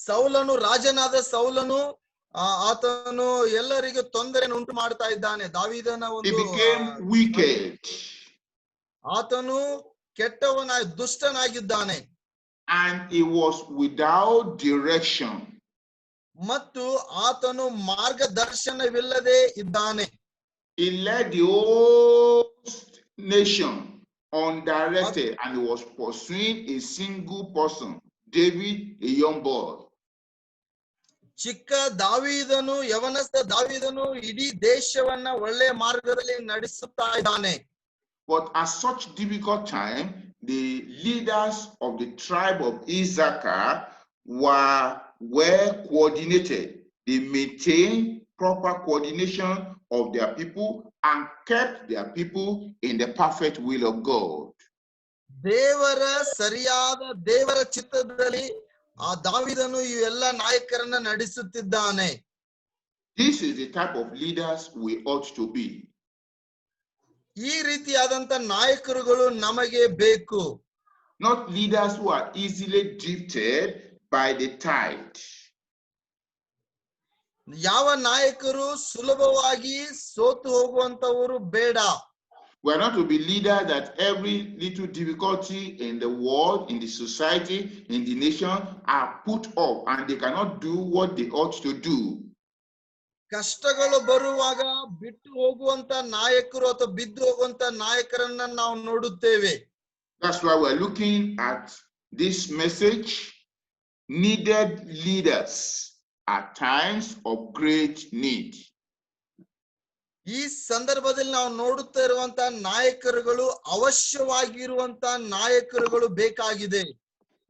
ಸೌಲನು ರಾಜನಾದ ಸೌಲನು ಆತನು ಎಲ್ಲರಿಗೂ ತೊಂದರೆಯನ್ನು ಉಂಟು ಮಾಡ್ತಾ ಇದ್ದಾನೆ. ದಾವೀದನ He ಒಂದು became wicked. ಆತನು ಕೆಟ್ಟವನಾಗಿ ದುಷ್ಟನಾಗಿದ್ದಾನೆ. And he was without direction. ಮತ್ತು ಆತನು ಮಾರ್ಗದರ್ಶನವಿಲ್ಲದೆ ಇದ್ದಾನೆ. He led the whole nation undirected, and he was pursuing a single person, David, a young boy. ಚಿಕ್ಕ ದಾವೀದನು, ಯವನಸ್ಥ ದಾವೀದನು ಇಡೀ ದೇಶವನ್ನ ಒಳ್ಳೆ ಮಾರ್ಗದಲ್ಲಿ ನಡೆಸುತ್ತಾ ಇದ್ದಾನೆ. But at such difficult time, the leaders of the tribe of Issachar were well coordinated. They maintained proper coordination of their people and kept their people in the perfect will of God. ದೇವರ ಚಿತ್ತದಲ್ಲಿ ಆ ದಾವೀದನು ಈ ಎಲ್ಲ ನಾಯಕರನ್ನ ನಡೆಸುತ್ತಿದ್ದಾನೆ. This is the type of leaders we ought to be. ಈ ರೀತಿಯಾದಂತ ನಾಯಕರುಗಳು ನಮಗೆ ಬೇಕು. Not leaders who are easily drifted by the tide. ಯಾವ ನಾಯಕರು ಸುಲಭವಾಗಿ ಸೋತು ಹೋಗುವಂತವರು ಬೇಡ. We are not to be leaders that every little difficulty in the world, in the society, in the nation are put off and they cannot do what they ought to do. ಕಷ್ಟಗಳು ಬರುವಾಗ ಬಿಟ್ಟು ಹೋಗುವಂತ ನಾಯಕರು ಅಥವಾ ಬಿದ್ದು ಹೋಗುವಂತ ನಾಯಕರನ್ನ ನಾವು ನೋಡುತ್ತೇವೆ. That's why we're looking at this message, needed leaders at times of great need. ಈ ಸಂದರ್ಭದಲ್ಲಿ ನಾವು ನೋಡುತ್ತಾ ಇರುವಂತ ನಾಯಕರುಗಳು ಅವಶ್ಯವಾಗಿರುವಂತ ನಾಯಕರುಗಳು ಬೇಕಾಗಿದೆ.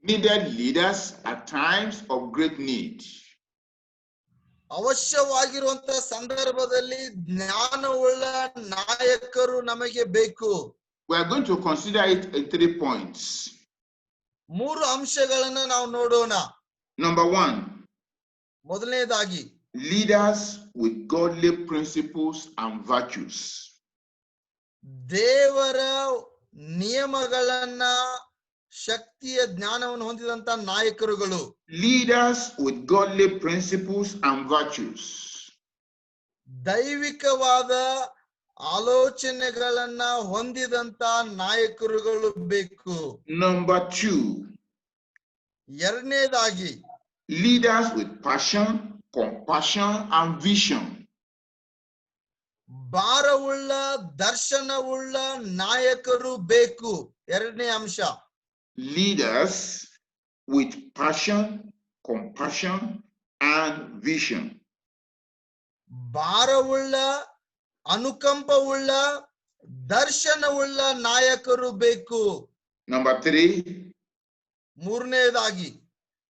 Needed leaders at times of great need. ಅವಶ್ಯವಾಗಿರುವಂತ ಸಂದರ್ಭದಲ್ಲಿ ಜ್ಞಾನವುಳ್ಳ ನಾಯಕರು ನಮಗೆ ಬೇಕು. We are going to consider it in 3 points. 3 ಅಂಶಗಳನ್ನ ನಾವು ನೋಡೋಣ. Number 1. ಮೊದಲನೇದಾಗಿ leaders with godly principles and virtues. ದೇವರ ನಿಯಮಗಳನ್ನ ಶಕ್ತಿಯ ಜ್ಞಾನವನ್ನು ಹೊಂದಿದಂತ ನಾಯಕರುಗಳು. Leaders with godly principles and virtues. ದೈವಿಕವಾದ ಆಲೋಚನೆಗಳನ್ನ ಹೊಂದಿದಂತ ನಾಯಕರುಗಳು ಬೇಕು. Number 2. ಎರಡನೇದಾಗಿ leaders with passion, compassion and vision. ಭಾರವುಳ್ಳ ದರ್ಶನವುಳ್ಳ ನಾಯಕರು ಬೇಕು. ಎರಡನೇ ಅಂಶ. Leaders with passion, compassion and vision. ಭಾರವುಳ್ಳ ಅನುಕಂಪವುಳ್ಳ ದರ್ಶನವುಳ್ಳ ನಾಯಕರು ಬೇಕು. Number 3. ಮೂರನೇದಾಗಿ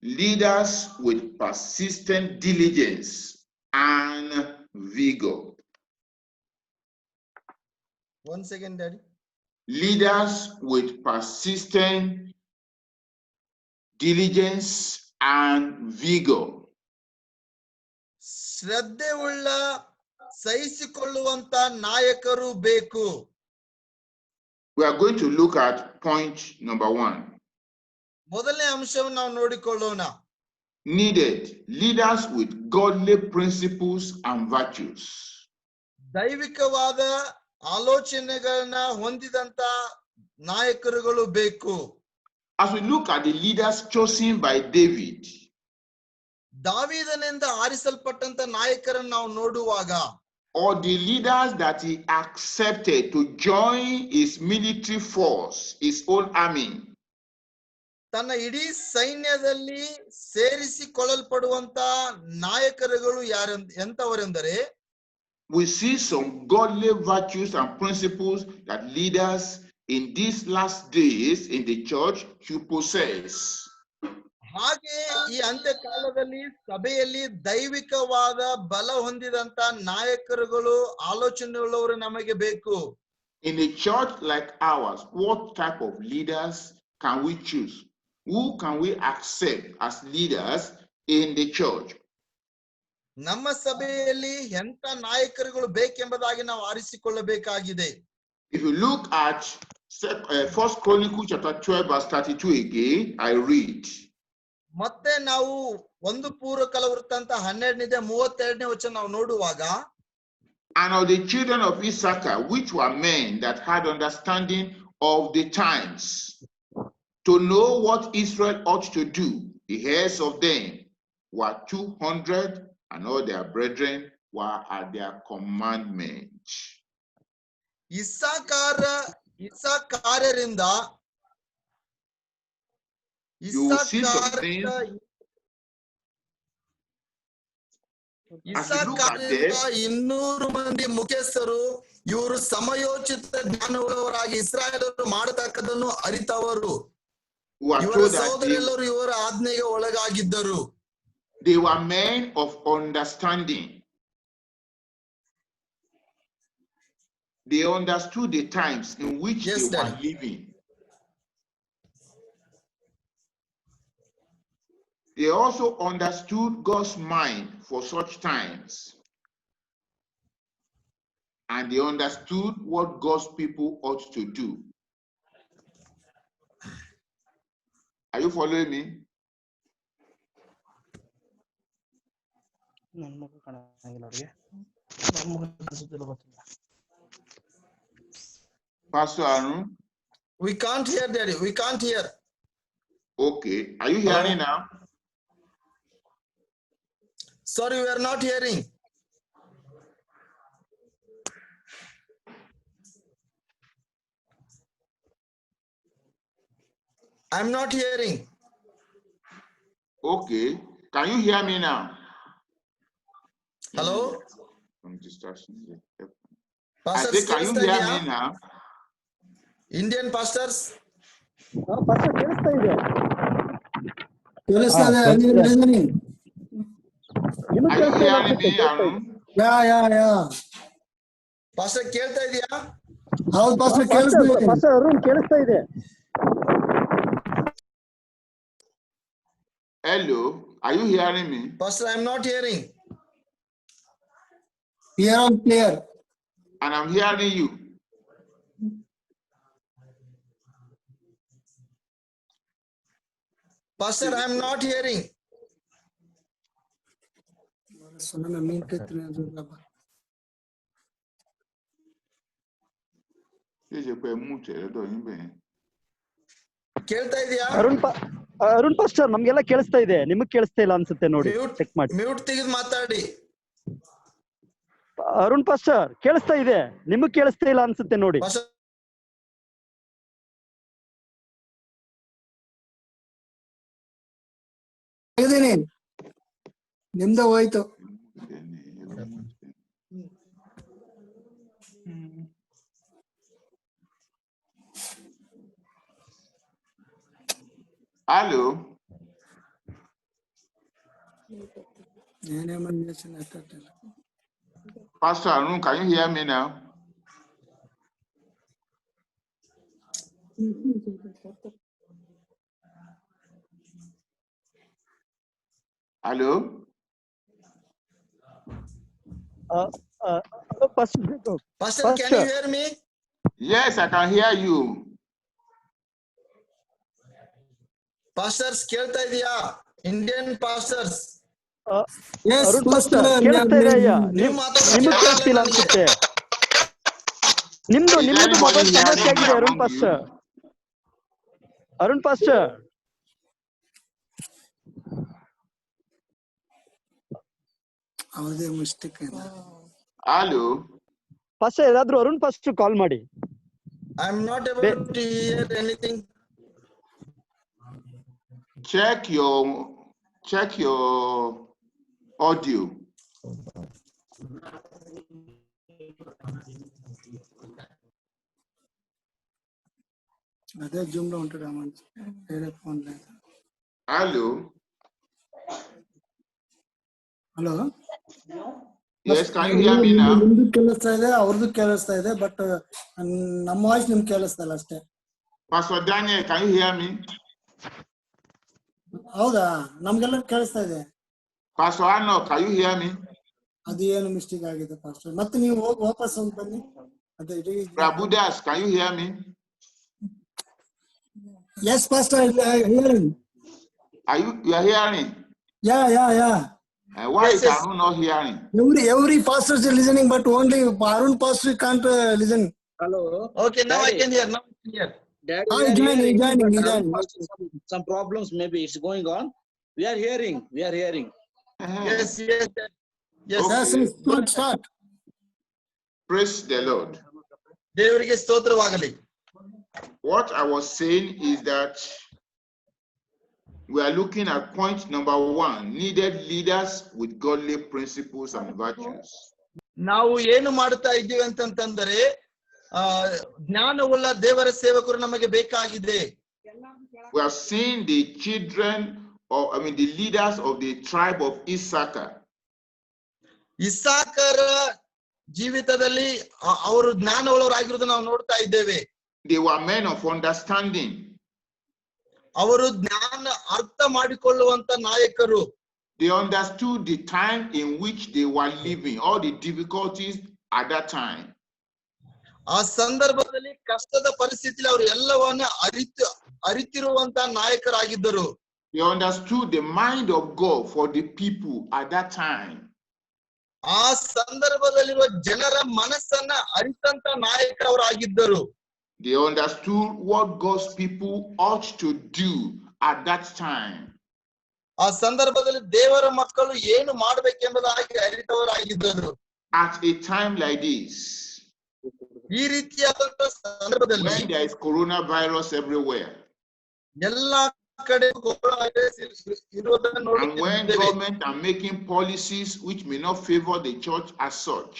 leaders with persistent diligence and vigor. 1 second, Daddy. Leaders with persistent diligence and vigor. ಶ್ರದ್ಧೆಯುಳ್ಳ ಸಹಿಸಿಕೊಳ್ಳುವಂತ ನಾಯಕರು ಬೇಕು. We are going to look at point number 1. ಮೊದಲನೇ ಅಂಶವನ್ನು ನಾವು ನೋಡಿಕೊಳ್ಳೋಣ. Needed leaders with godly principles and virtues. ದೈವಿಕವಾದ ಆಲೋಚನೆಗಳನ್ನ ಹೊಂದಿದಂತ ನಾಯಕರುಗಳು ಬೇಕು. As we look at the leaders chosen by David, ದಾವೀದನಿಂದ ಆರಿಸಲ್ಪಟ್ಟಂತ ನಾಯಕರನ್ನು ನಾವು ನೋಡುವಾಗ, or the leaders that he accepted to join his military force, his own army, ತನ್ನ ಇಡೀ ಸೈನ್ಯದಲ್ಲಿ ಸೇರಿಸಿಕೊಳ್ಳಲ್ಪಡುವಂತ ನಾಯಕರುಗಳು ಎಂತವರೆಂದರೆ, we see some godly virtues and principles that leaders in these last days in the church should possess. ಹಾಗೆ ಈ ಅಂತ್ಯಕಾಲದಲ್ಲಿ ಸಭೆಯಲ್ಲಿ ದೈವಿಕವಾದ ಬಲ ಹೊಂದಿದಂತ ನಾಯಕರುಗಳು ಆಲೋಚನೆಯುಳ್ಳವರು ನಮಗೆ ಬೇಕು. In a church like ours, what type of leaders can we choose? Who can we accept as leaders in the church? ನಮ್ಮ ಸಭೆಯಲ್ಲಿ ಎಂತ ನಾಯಕರುಗಳು ಬೇಕೆಂಬುದಾಗಿ ನಾವು ಆರಿಸಿಕೊಳ್ಳಬೇಕಾಗಿದೆ. If you look at 1 Chronicles chapter 12 verse 32 again, I read. ಮತ್ತೆ ನಾವು 1 ಪೂರ್ವಕಾಲ ವೃತ್ತಾಂತ 12:32 ವಚನ ನಾವು ನೋಡುವಾಗ, and of the children of Issachar, which were men that had understanding of the times, to know what Israel ought to do, the heads of them were 200, and all their brethren were at their commandment. ಇಸ್ಸಾಕಾರ್ಯರಿಂದ You will see some things. As you look at this, 200 ಮಂದಿ ಮುಖ್ಯಸ್ಥರು, ಇವರು ಸಮಯೋಚಿತ ಜ್ಞಾನವುಳ್ಳವರಾಗಿ ಇಸ್ರಾಯೇಲರು ಮಾಡತಕ್ಕದನ್ನು ಅರಿತವರು. who are ಇವರ told that ಸಹೋದರೆಲ್ಲರೂ ಇವರ ಆಜ್ಞೆಗೆ ಒಳಗಾಗಿದ್ದರು. they were men of understanding. They understood the times in which Yes, they were Daddy. living. They also understood God's mind for such times. And they understood what God's people ought to do. Are you following me? Pastor Arun? We can't hear, Daddy. We can't hear. Okay. Are you hearing now? Sorry, we are not hearing. I'm not hearing. Okay. Can you hear me now? Hello? Some distractions. I Pastors, say, can you hear me now? Indian pastors? Are you hearing me, Arun? Yeah. Pastor, ಕೇಳ್ತಾ ಇದೆಯಾ? ಹೌದು pastor, ಕೇಳಿಸ್ತಾ ಇದೆ. Pastor Arun ಕೇಳಿಸ್ತಾ ಇದೆ. Hello, are you hearing me? Pastor, I'm not hearing. Clear and clear. And I'm hearing you. Pastor, I'm not hearing. ಕೇಳ್ತಾ ಇದೆಯಾ? Arun pastor, ನಮ್ಗೆಲ್ಲ ಕೇಳಿಸ್ತಾ ಇದೆ, ನಿಮಗ್ ಕೇಳಿಸ್ತಾ ಇಲ್ಲ ಅನ್ಸುತ್ತೆ ನೋಡಿ, ಚೆಕ್ ಮಾಡಿ. ಮ್ಯೂಟ್ ತೆಗೆದು ಮಾತಾಡಿ. ಅರುಣ್ ಪಾಸ್ಟರ್ ಕೇಳಿಸ್ತಾ ಇದೆ, ನಿಮಗ್ ಕೇಳಿಸ್ತಾ ಇಲ್ಲ ಅನ್ಸುತ್ತೆ ನೋಡಿ. ನಿಮ್ದ ಹೋಯ್ತು. Hello. Pastor Arun, can you hear me now? Hello. Pastor, can you hear me? Yes, I can hear you. Pastors, ಕೇಳ್ತಾ ಇದೆಯಾ? Indian pastors. ಅರುಣ್ ಪಾಸ್ಟರ್ ಕೇಳಿಸ್ತಾ ಇದೆ ಅಯ್ಯ, ನಿಮಗ್ ಕೇಳಿಸ್ತಿಲ್ಲ ಅನ್ಸುತ್ತೆ. ನಿಮ್ದು ಮೊಬೈಲ್ ಸಮಸ್ಯೆ ಆಗಿದೆ ಅರುಣ್ ಪಾಸ್ಟರ್. ಅರುಣ್ ಪಾಸ್ಟರ್, ಅವರದೇ ಮಿಸ್ಟೇಕ್. Hello. ಪಾಸ್ಟರ್, ಏನಾದ್ರೂ ಅರುಣ್ ಪಾಸ್ಟರ್ ಕಾಲ್ ಮಾಡಿ. I am not able to hear anything. Check your audio. అదే జూమ్ లో ఉంటాడు వేరే ఫోన్ లేదు. Hello. Hello. Yes, can you hear me now? ನಿಮ್ದು ಕೇಳಿಸ್ತಾ ಇದೆ, ಅವ್ರದ್ದು ಕೇಳಿಸ್ತಾ ಇದೆ, ಬಟ್ ನಮ್ಮ ವಾಯ್ಸ್ ನಿಮ್ಗೆ ಕೇಳಿಸ್ತಾ ಇಲ್ಲ ಅಷ್ಟೇ. Pastor Daniel, can you hear me? ಹೌದಾ, ನಮ್ಗೆಲ್ಲ ಕೇಳಿಸ್ತಾ ಇದೆ. Pastor Arno, can you hear me? ಅದು ಏನು ಮಿಸ್ಟೇಕ್ ಆಗಿದೆ ಪಾಸ್ಟರ್. ಮತ್ತೆ ನೀವು ವಾಪಸ್ ಹೋಗಿ ಬನ್ನಿ. ಅದೇ Prabudas, can you hear me? Yes, Pastor, I hear you. You are hearing? Yeah. Why Yes, is yes. Arun not hearing? Every pastor is listening, but only Arun pastor can't listen. Hello. Okay, now Daddy. I can hear. Now I can hear. Daddy, Ah, we are joining, hearing, joining, but joining. some problems maybe it's going on. We are hearing. Yes. Yes, Okay. yes, start. Praise the Lord. ದೇವರಿಗೆ ಸ್ತೋತ್ರವಾಗಲಿ. What I was saying is that we are looking at point number 1, needed leaders with godly principles and virtues. ನಾವು ಏನು ಮಾಡ್ತಾ ಇದ್ದೀವಿ ಅಂತಂದ್ರೆ ಜ್ಞಾನವುಳ್ಳ ದೇವರ ಸೇವಕರು ನಮಗೆ ಬೇಕಾಗಿದೆ. We have seen the children the leaders of the tribe of Issachar. ಇಸ್ಸಾಕರ ಜೀವಿತದಲ್ಲಿ ಅವರು ಜ್ಞಾನವುಳ್ಳವರಾಗಿರುವುದನ್ನು ನಾವು ನೋಡ್ತಾ ಇದ್ದೇವೆ. They were men of understanding. ಅವರು ಜ್ಞಾನ ಅರ್ಥ ಮಾಡಿಕೊಳ್ಳುವಂತ ನಾಯಕರು. They understood the time in which they were living, all the difficulties at that time. ಆ ಸಂದರ್ಭದಲ್ಲಿ ಕಷ್ಟದ ಪರಿಸ್ಥಿತಿಯಲ್ಲಿ ಅವರು ಎಲ್ಲವನ್ನ ಅರಿತಿರುವಂತ ನಾಯಕರಾಗಿದ್ದರು. They understood the mind of God for the people at that time. ಆ ಸಂದರ್ಭದಲ್ಲಿರುವ ಜನರ ಮನಸ್ಸನ್ನ ಅರಿತಂತ ನಾಯಕರಾಗಿದ್ದರು. They understood what God's people ought to do at that time. ಆ ಸಂದರ್ಭದಲ್ಲಿ ದೇವರ ಮಕ್ಕಳು ಏನು ಮಾಡಬೇಕೆಂಬುದಾಗಿ ಅರಿತವರಾಗಿದ್ದರು. At a time like this, ಈ ರೀತಿಯಾದಂತ ಸಂದರ್ಭದಲ್ಲಿ when there is coronavirus everywhere, ಎಲ್ಲಾ ಕಡೆ ಕೊರೋನಾ ವೈರಸ್ ಇರುವುದನ್ನು and when ನೋಡುತ್ತಿದ್ದೇವೆ. government are making policies which may not favor the church as such,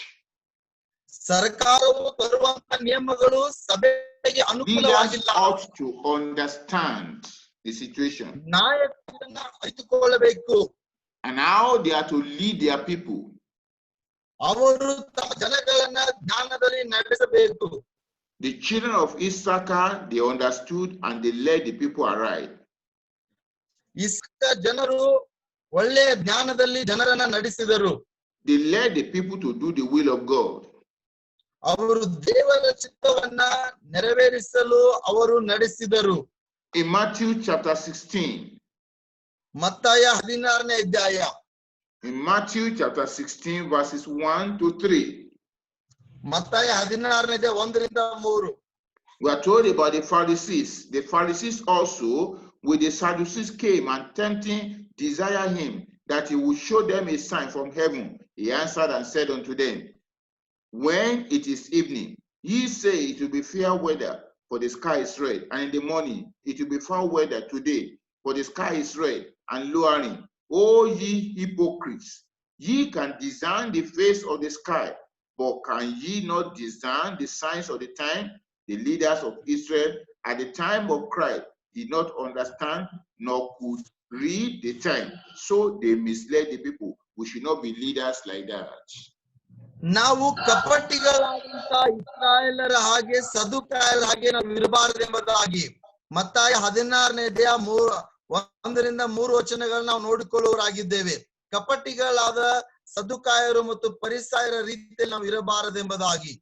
ಸರ್ಕಾರವು ತರುವಂತ ನಿಯಮಗಳು ಸಭೆಗೆ leaders ಅನುಕೂಲವಾಗಿಲ್ಲ. ought to understand the situation ನಾಯಕರನ್ನ ಅರಿತುಕೊಳ್ಳಬೇಕು. and how they are to lead their people. ಅವರು ತಮ್ಮ ಜನಗಳನ್ನ ಜ್ಞಾನದಲ್ಲಿ ನಡೆಸಬೇಕು. The children of Issachar, they understood and they led the people aright. Israel ಜನರು ಒಳ್ಳೆಯ ಜ್ಞಾನದಲ್ಲಿ ಜನರನ್ನ ನಡೆಸಿದರು. They led the people to do the will of God. ಅವರು ದೇವರ ಚಿತ್ತವನ್ನ ನೆರವೇರಿಸಲು ಅವರು ನಡೆಸಿದರು. In Matthew chapter 16, ಮತ್ತಾಯ 16ನೇ ಅಧ್ಯಾಯ. in Matthew chapter 16 verses 1 to 3, ಮತ್ತಾಯ 16ನೇ ಅಧ್ಯಾಯ 1ರಿಂದ 3. we are told about the Pharisees. The Pharisees also with the Sadducees came and tempting desired him that he would show them a sign from heaven. He answered and said unto them, when it is evening, ye say it will be fair weather, for the sky is red, and in the morning it will be foul weather today, for the sky is red and lowering. O ye hypocrites, ye can discern the face of the sky, but can ye not discern the signs of the time? The leaders of Israel at the time of Christ did not understand nor could read the time, so they misled the people. We should not be leaders like that. ನಾವು ಕಪಟಿಗಳಾದಂತ ಇಸ್ರಾಯೇಲರ ಹಾಗೆ ಸದುಕಾಯರ ಹಾಗೆ ನಾವು ಇರಬಾರದೆಂಬುದಾಗಿ ಮತ್ತಾಯ 16ನೇ ಅಧ್ಯಾಯ 1ರಿಂದ 3 ವಚನಗಳನ್ನ ನಾವು ನೋಡಿಕೊಳ್ಳುವರಾಗಿದ್ದೇವೆ. ಕಪಟಿಗಳಾದ ಸದುಕಾಯರು ಮತ್ತು ಪರಿಸಾಯರ ರೀತಿಯಲ್ಲಿ ನಾವು ಇರಬಾರದೆಂಬುದಾಗಿ.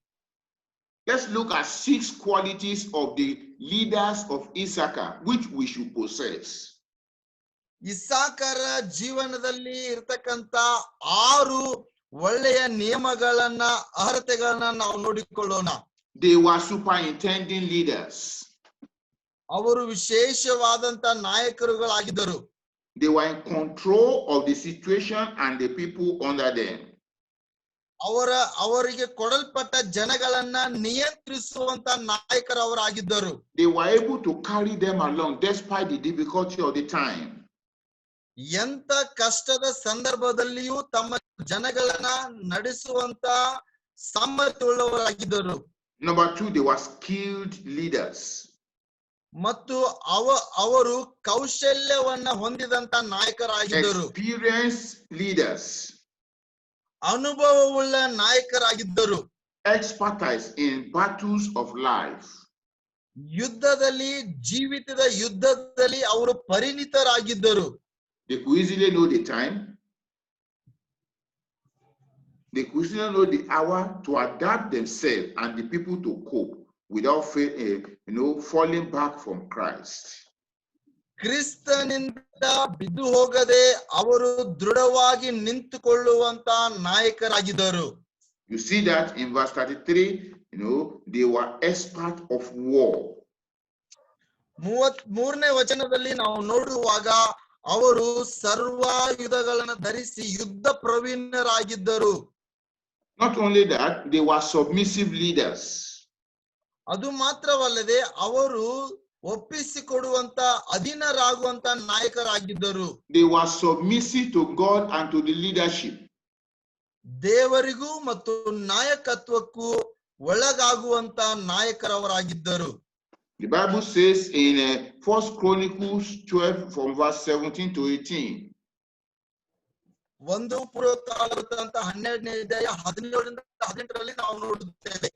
Let's look at 6 qualities of the leaders of Issachar which we should possess. ಇಸ್ಸಾಕರ ಜೀವನದಲ್ಲಿ ಇರತಕ್ಕಂತ 6 ಒಳ್ಳೆಯ ನಿಯಮಗಳನ್ನ ಅರ್ಹತೆಗಳನ್ನ ನಾವು ನೋಡಿಕೊಳ್ಳೋಣ. They were superintending leaders. ಅವರು ವಿಶೇಷವಾದಂತ ನಾಯಕರುಗಳಾಗಿದ್ದರು. They were in control of the situation and the people under them. ಅವರಿಗೆ ಕೊಡಲ್ಪಟ್ಟ ಜನಗಳನ್ನ ನಿಯಂತ್ರಿಸುವಂತ ನಾಯಕರವರಾಗಿದ್ದರು. They were able to carry them along despite the difficulty of the time. ಎಂತ ಕಷ್ಟದ ಸಂದರ್ಭದಲ್ಲಿಯೂ ತಮ್ಮ ಜನಗಳನ್ನ ನಡೆಸುವಂತ ಸಾಮರ್ಥ್ಯವುಳ್ಳವರಾಗಿದ್ದರು. Number 2, they were skilled leaders. ಮತ್ತು ಅವರು ಕೌಶಲ್ಯವನ್ನ ಹೊಂದಿದಂತ ನಾಯಕರಾಗಿದ್ದರು. Experienced leaders. ಅನುಭವವುಳ್ಳ ನಾಯಕರಾಗಿದ್ದರು. Expertise in battles of life. ಯುದ್ಧದಲ್ಲಿ ಜೀವಿತದ ಯುದ್ಧದಲ್ಲಿ ಅವರು ಪರಿಣಿತರಾಗಿದ್ದರು. They could easily know the time. They could easily know the hour to adapt themselves and the people to cope without falling back from Christ. ಕ್ರಿಸ್ತನಿಂದ ಬಿದ್ದು ಹೋಗದೆ ಅವರು ದೃಢವಾಗಿ ನಿಂತುಕೊಳ್ಳುವಂತ ನಾಯಕರಾಗಿದ್ದರು. You see that in verse 33, they were expert of war. 33ನೇ ವಚನದಲ್ಲಿ ನಾವು ನೋಡುವಾಗ ಅವರು ಸರ್ವಾಯುಧಗಳನ್ನು ಧರಿಸಿ ಯುದ್ಧ ಪ್ರವೀಣರಾಗಿದ್ದರು. Not only that, they were submissive leaders. ಅದು ಮಾತ್ರವಲ್ಲದೆ ಅವರು ಒಪ್ಪಿಸಿಕೊಡುವಂತ ಅಧೀನರಾಗುವಂತ ನಾಯಕರಾಗಿದ್ದರು. They were submissive to God and to the leadership. ದೇವರಿಗೂ ಮತ್ತು ನಾಯಕತ್ವಕ್ಕೂ ಒಳಗಾಗುವಂತ ನಾಯಕರವರಾಗಿದ್ದರು. The Bible says in 1 Chronicles 12 from verse 17 to 18. ಒಂದು ಪೂರ್ವಕಾಲವೃತ್ತಾಂತ 12ನೇ ಅಧ್ಯಾಯ 17ರಿಂದ 18ರಲ್ಲಿ ನಾವು ನೋಡುತ್ತೇವೆ.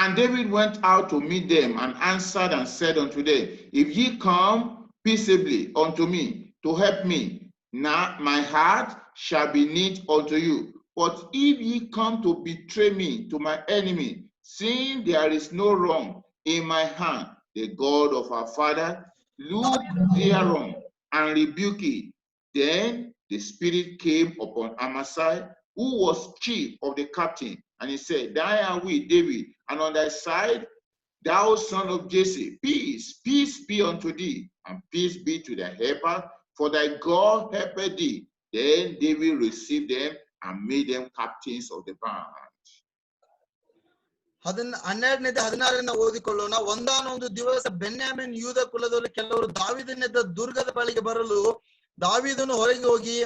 And David went out to meet them and answered and said unto them, If ye come peaceably unto me to help me, now my heart shall be knit unto you. But if ye come to betray me to my enemy, seeing there is no wrong in my hand, the God of our father look thereon and rebuke it. Then the spirit came upon Amasai, who was chief of the captain, and he said, Thou art we, David, and on thy side, thou son of Jesse, peace, peace be unto thee, and peace be to thy helper, for thy God helped thee. Then David received them and made them captains of the band. 12ನೇ 16ರಿಂದ ಓದಿಕೊಳ್ಳೋಣ. ಒಂದಾನೊಂದು ದಿವಸ ಬೆನ್ಯಾಮೀನ್ ಯೂದ ಕುಲದಲ್ಲಿ ಕೆಲವರು ದಾವೀದನಿದ್ದ ದುರ್ಗದ ಬಳಿಗೆ ಬರಲು ದಾವೀದನು ಹೊರಗೆ ಹೋಗಿ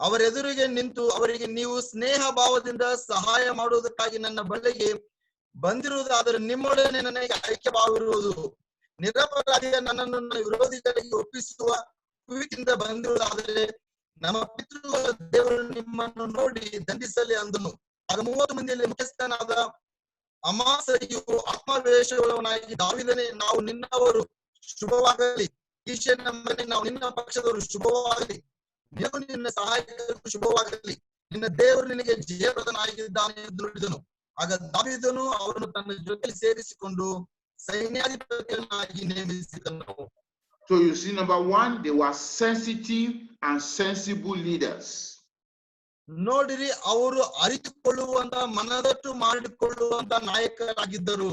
ಅವರೆದುರಿಗೆ ನಿಂತು ಅವರಿಗೆ, ನೀವು ಸ್ನೇಹ ಭಾವದಿಂದ ಸಹಾಯ ಮಾಡುವುದಕ್ಕಾಗಿ ನನ್ನ ಬಳಿಗೆ ಬಂದಿರುವುದಾದರೆ ನಿಮ್ಮೊಡನೆ ನನಗೆ ಐಕ್ಯವಾಗಿರುವುದು. ನಿರಪರಾಧಿಯ ನನ್ನನ್ನು ನನ್ನ ವಿರೋಧಿಗಳಿಗೆ ಒಪ್ಪಿಸುವ ಕುವಿತಿಂದ ಬಂದಿರುವುದಾದರೆ ನಮ್ಮ ಪಿತೃಗಳ ದೇವರು ನಿಮ್ಮನ್ನು ನೋಡಿ ದಂಡಿಸಲಿ ಅಂದನು. ಆಗ 30 ಮಂದಿಯಲ್ಲಿ ಮುಖ್ಯಸ್ಥನಾದ ಅಮಾಸೈಯು ಆತ್ಮವೇಶವುಳ್ಳವನಾಗಿ, ದಾವೀದನೇ, ನಾವು ನಿನ್ನವರು, ಶುಭವಾಗಲಿ. ಈಶನ ಮನೆ, ನಾವು ನಿನ್ನ ಪಕ್ಷದವರು, ಶುಭವಾಗಲಿ. ನಿನಗೂ ನಿನ್ನ ಸಹಾಯಕರಿಗೂ ಶುಭವಾಗಲಿ. ನಿನ್ನ ದೇವರು ನಿನಗೆ ಜಯಪ್ರದನಾಗಿದ್ದಾನೆ ಎಂದು ನುಡಿದನು. ಆಗ ದಾವೀದನು ಅವರನ್ನು ತನ್ನ ಜೊತೆಯಲ್ಲಿ ಸೇರಿಸಿಕೊಂಡು ಸೈನ್ಯಾಧಿಪತಿಯನ್ನಾಗಿ ನೇಮಿಸಿದನು. So you see, number one, they were sensitive and sensible leaders. ನೋಡಿರಿ, ಅವರು ಅರಿತುಕೊಳ್ಳುವಂತ, ಮನದಟ್ಟು ಮಾಡಿಕೊಳ್ಳುವಂತ ನಾಯಕರಾಗಿದ್ದರು.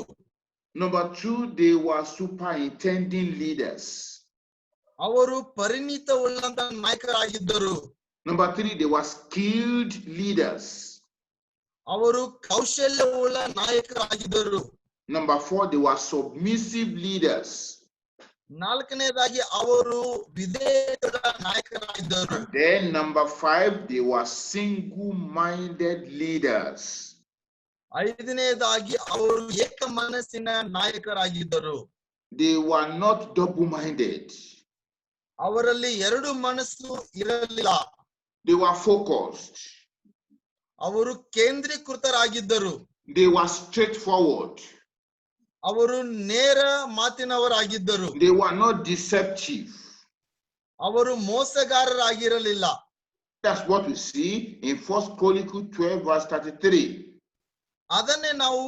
Number two, they were superintending leaders. ಅವರು ಪರಿಣಿತ ಉಳ್ಳಂತ ನಾಯಕರಾಗಿದ್ದರು. Number three, they were skilled leaders. ಅವರು ಕೌಶಲ್ಯವುಳ್ಳ ನಾಯಕರಾಗಿದ್ದರು. Number four, they were submissive leaders. ನಾಲ್ಕನೇದಾಗಿ ಅವರು ವಿಧೇಯದ ನಾಯಕರಾಗಿದ್ದರು. And then number five, they were single-minded leaders. ಐದನೇದಾಗಿ ಅವರು ಏಕ ಮನಸ್ಸಿನ ನಾಯಕರಾಗಿದ್ದರು. They were not double-minded. ಅವರಲ್ಲಿ ಎರಡು ಮನಸ್ಸು ಇರಲಿಲ್ಲ. They were focused. ಅವರು ಕೇಂದ್ರೀಕೃತರಾಗಿದ್ದರು. They were straightforward. ಅವರು ನೇರ ಮಾತಿನವರಾಗಿದ್ದರು. They were not deceptive. ಅವರು ಮೋಸಗಾರರಾಗಿರಲಿಲ್ಲ. That's what we see in 1 Chronicles 12 verse 33. ಅದನ್ನೇ ನಾವು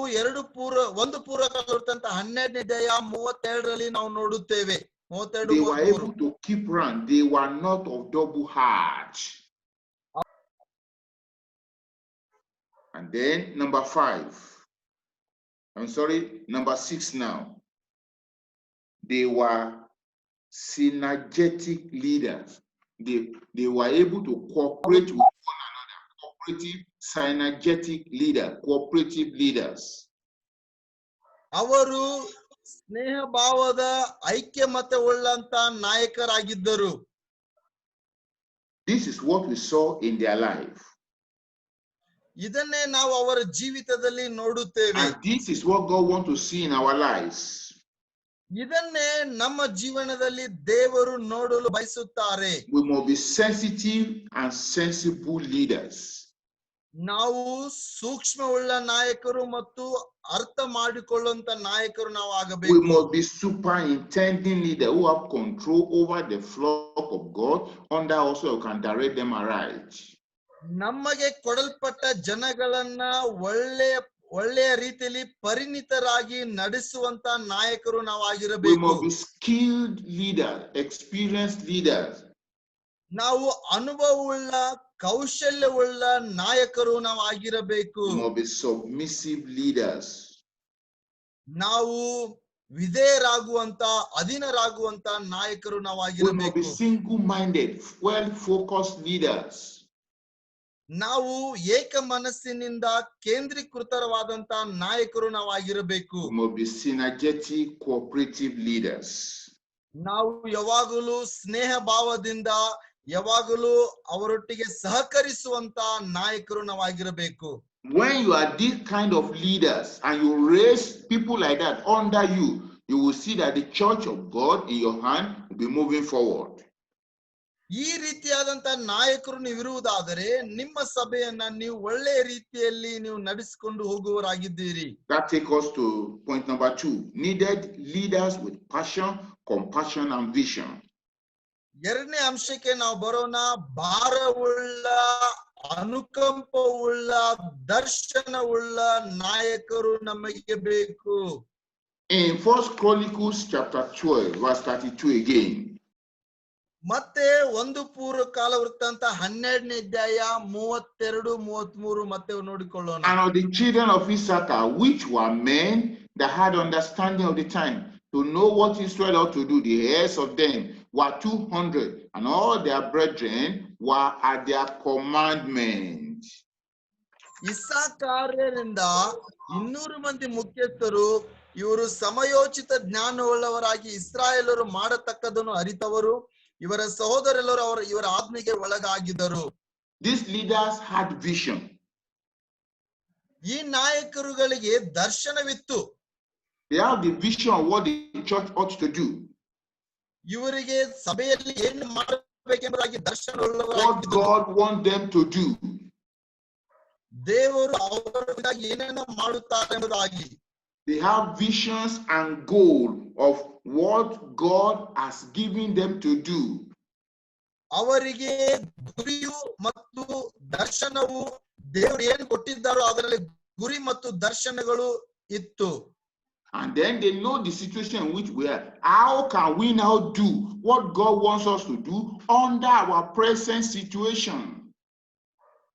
ಒಂದು ಪೂರ್ವಕಾಲವೃತ್ತಾಂತ 12ನೇ ಅಧ್ಯಾಯ 32ರಲ್ಲಿ ನಾವು ನೋಡುತ್ತೇವೆ. They were able to keep rank. They were not of double heart. And then number 6 now. They were synergetic leaders. They were able to cooperate with one another. Cooperative, synergetic cooperative leaders. ಅವರು ಸ್ನೇಹ ಭಾವದ ಐಕ್ಯಮತ್ಯ ಉಳ್ಳಂತ ನಾಯಕರಾಗಿದ್ದರು. This is what we saw in their life. ಇದನ್ನೇ ನಾವು ಅವರ ಜೀವಿತದಲ್ಲಿ ನೋಡುತ್ತೇವೆ. And this is what God wants to see in our lives. ಇದನ್ನೇ ನಮ್ಮ ಜೀವನದಲ್ಲಿ ದೇವರು ನೋಡಲು ಬಯಸುತ್ತಾರೆ. We must be sensitive and sensible leaders. ನಾವು ಸೂಕ್ಷ್ಮವುಳ್ಳ ನಾಯಕರು ಮತ್ತು ಅರ್ಥ ಮಾಡಿಕೊಳ್ಳುವಂತ ನಾಯಕರು ನಾವು ಆಗಬೇಕು. We must be superintending leaders who have control over the flock of God, under also you can direct them aright. ನಮಗೆ ಕೊಡಲ್ಪಟ್ಟ ಜನಗಳನ್ನ ಒಳ್ಳೆಯ ರೀತಿಯಲ್ಲಿ ಪರಿಣಿತರಾಗಿ ನಡೆಸುವಂತ ನಾಯಕರು We ನಾವಾಗಿರಬೇಕು. must be skilled leaders, experienced leaders. ನಾವು ಅನುಭವವುಳ್ಳ ಕೌಶಲ್ಯವುಳ್ಳ ನಾಯಕರು ನಾವಾಗಿರಬೇಕು. We must be submissive leaders. ನಾವು ವಿಧೇಯರಾಗುವಂತ ಅಧೀನರಾಗುವಂತ ನಾಯಕರು We must be ನಾವಾಗಿರಬೇಕು. single-minded, well-focused leaders. ನಾವು ಏಕ ಮನಸ್ಸಿನಿಂದ ಕೇಂದ್ರೀಕೃತವಾದಂತ ನಾಯಕರು ನಾವಾಗಿರಬೇಕು. We must be synergetic, cooperative leaders. ನಾವು ಯಾವಾಗಲೂ ಸ್ನೇಹ ಭಾವದಿಂದ ಯಾವಾಗಲೂ ಅವರೊಟ್ಟಿಗೆ ಸಹಕರಿಸುವಂತ ನಾಯಕರು ನಾವಾಗಿರಬೇಕು. When you are this kind of leaders and you raise people like that under you, you will see that the church of God in your hand will be moving forward. ಈ ರೀತಿಯಾದಂತ ನಾಯಕರು ನೀವು ಇರುವುದಾದರೆ ನಿಮ್ಮ ಸಭೆಯನ್ನ ನೀವು ಒಳ್ಳೆಯ ರೀತಿಯಲ್ಲಿ ನೀವು ನಡೆಸಿಕೊಂಡು ಹೋಗುವವರಾಗಿದ್ದೀರಿ. That takes us to point number 2. Needed leaders with passion, compassion, and vision. ಎರಡನೇ ಅಂಶಕ್ಕೆ ನಾವು ಬರೋಣ. ಭಾರವುಳ್ಳ, ಅನುಕಂಪವುಳ್ಳ, ದರ್ಶನವುಳ್ಳ ನಾಯಕರು ನಮಗೆ ಬೇಕು. In 1 Chronicles chapter 12, verse 32 again. ಮತ್ತೆ 1 ಪೂರ್ವಕಾಲ ವೃತ್ತಾಂತ 12ನೇ ಅಧ್ಯಾಯ 32-33 ಮತ್ತೆ ನೋಡಿಕೊಳ್ಳೋಣ. And of the children of Issachar, which were men that had understanding of the time, to know what Israel ought to do, the heirs of them were 200, and all their brethren were at their commandment. ಇಸ್ಸಾಕಾರ್ಯರಿಂದ 200 ಮಂದಿ ಮುಖ್ಯಸ್ಥರು, ಇವರು ಸಮಯೋಚಿತ ಜ್ಞಾನವುಳ್ಳವರಾಗಿ ಇಸ್ರಾಯೇಲರು ಮಾಡತಕ್ಕದನ್ನು ಅರಿತವರು, ಇವರ ಸಹೋದರೆಲ್ಲರೂ ಇವರ ಆಜ್ಞೆಗೆ ಒಳಗಾಗಿದ್ದರು. These leaders had vision. ಈ ನಾಯಕರುಗಳಿಗೆ ದರ್ಶನವಿತ್ತು. They have the vision of what the church ought to do. ಇವರಿಗೆ ಸಭೆಯಲ್ಲಿ ಏನು ಮಾಡಬೇಕೆಂಬುದಾಗಿ What ದರ್ಶನವುಳ್ಳವರಾಗಿದ್ದರು. God wants them to do. ದೇವರು ಅವರಿಂದ ಏನೇನೋ ಮಾಡುತ್ತಾರೆ ಎಂಬುದಾಗಿ. They have visions and goal of what God has given them to do. ಅವರಿಗೆ ಗುರಿಯು ಮತ್ತು ದರ್ಶನವು ದೇವರು ಏನು ಕೊಟ್ಟಿದ್ದಾರೋ ಅದರಲ್ಲಿ ಗುರಿ ಮತ್ತು ದರ್ಶನಗಳು ಇತ್ತು. And then they know the situation in which we are. How can we now do what God wants us to do under our present situation?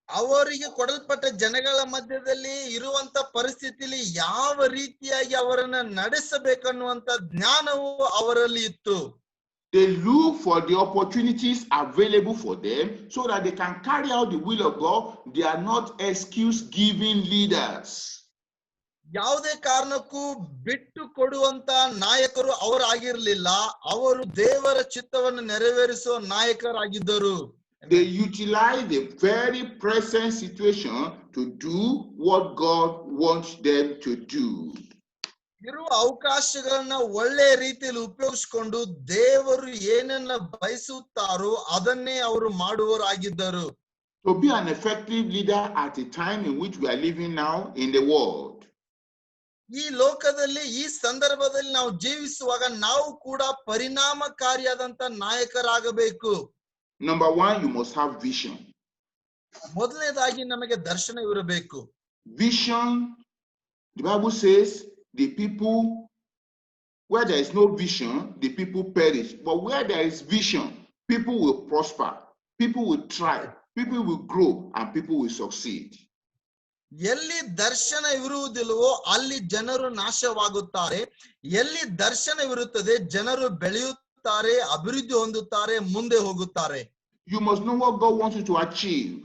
ಅವರಿಗೆ ಕೊಡಲ್ಪಟ್ಟ ಜನಗಳ ಮಧ್ಯದಲ್ಲಿ ಇರುವಂತ ಪರಿಸ್ಥಿತಿಯಲ್ಲಿ ಯಾವ ರೀತಿಯಾಗಿ ಅವರನ್ನ ನಡೆಸಬೇಕನ್ನುವಂತ ಜ್ಞಾನವು ಅವರಲ್ಲಿ ಇತ್ತು. They look for the opportunities available for them so that they can carry out the will of God. They are not excuse-giving leaders. ಯಾವುದೇ ಕಾರಣಕ್ಕೂ ಬಿಟ್ಟು ಕೊಡುವಂತ ನಾಯಕರು ಅವರಾಗಿರ್ಲಿಲ್ಲ. ಅವರು ದೇವರ ಚಿತ್ತವನ್ನು ನೆರವೇರಿಸುವ ನಾಯಕರಾಗಿದ್ದರು. They utilize the very present situation to do what God wants them to do. ಇರುವ ಅವಕಾಶಗಳನ್ನ ಒಳ್ಳೆಯ ರೀತಿಯಲ್ಲಿ ಉಪಯೋಗಿಸಿಕೊಂಡು ದೇವರು ಏನನ್ನ ಬಯಸುತ್ತಾರೋ ಅದನ್ನೇ ಅವರು ಮಾಡುವವರಾಗಿದ್ದರು. To be an effective leader at a time in which we are living now in the world. ಈ ಲೋಕದಲ್ಲಿ ಈ ಸಂದರ್ಭದಲ್ಲಿ ನಾವು ಜೀವಿಸುವಾಗ ನಾವು ಕೂಡ ಪರಿಣಾಮಕಾರಿಯಾದಂತ ನಾಯಕರಾಗಬೇಕು. Number 1, you must have vision. ಮೊದಲನೇದಾಗಿ ನಮಗೆ ದರ್ಶನವಿರಬೇಕು. Vision, the Bible says, the people, where there is no vision, the people perish. But where there is vision, people will prosper, people will thrive, people will grow, and people will succeed. ಎಲ್ಲಿ ದರ್ಶನವಿರುವುದಿಲ್ಲವೋ ಅಲ್ಲಿ ಜನರು ನಾಶವಾಗುತ್ತಾರೆ. ಎಲ್ಲಿ ದರ್ಶನವಿರುತ್ತದೆ ಜನರು ಬೆಳೆಯುತ್ತಾರೆ, ಅಭಿವೃದ್ಧಿ ಹೊಂದುತ್ತಾರೆ, ಮುಂದೆ ಹೋಗುತ್ತಾರೆ. You must know what God wants you to achieve.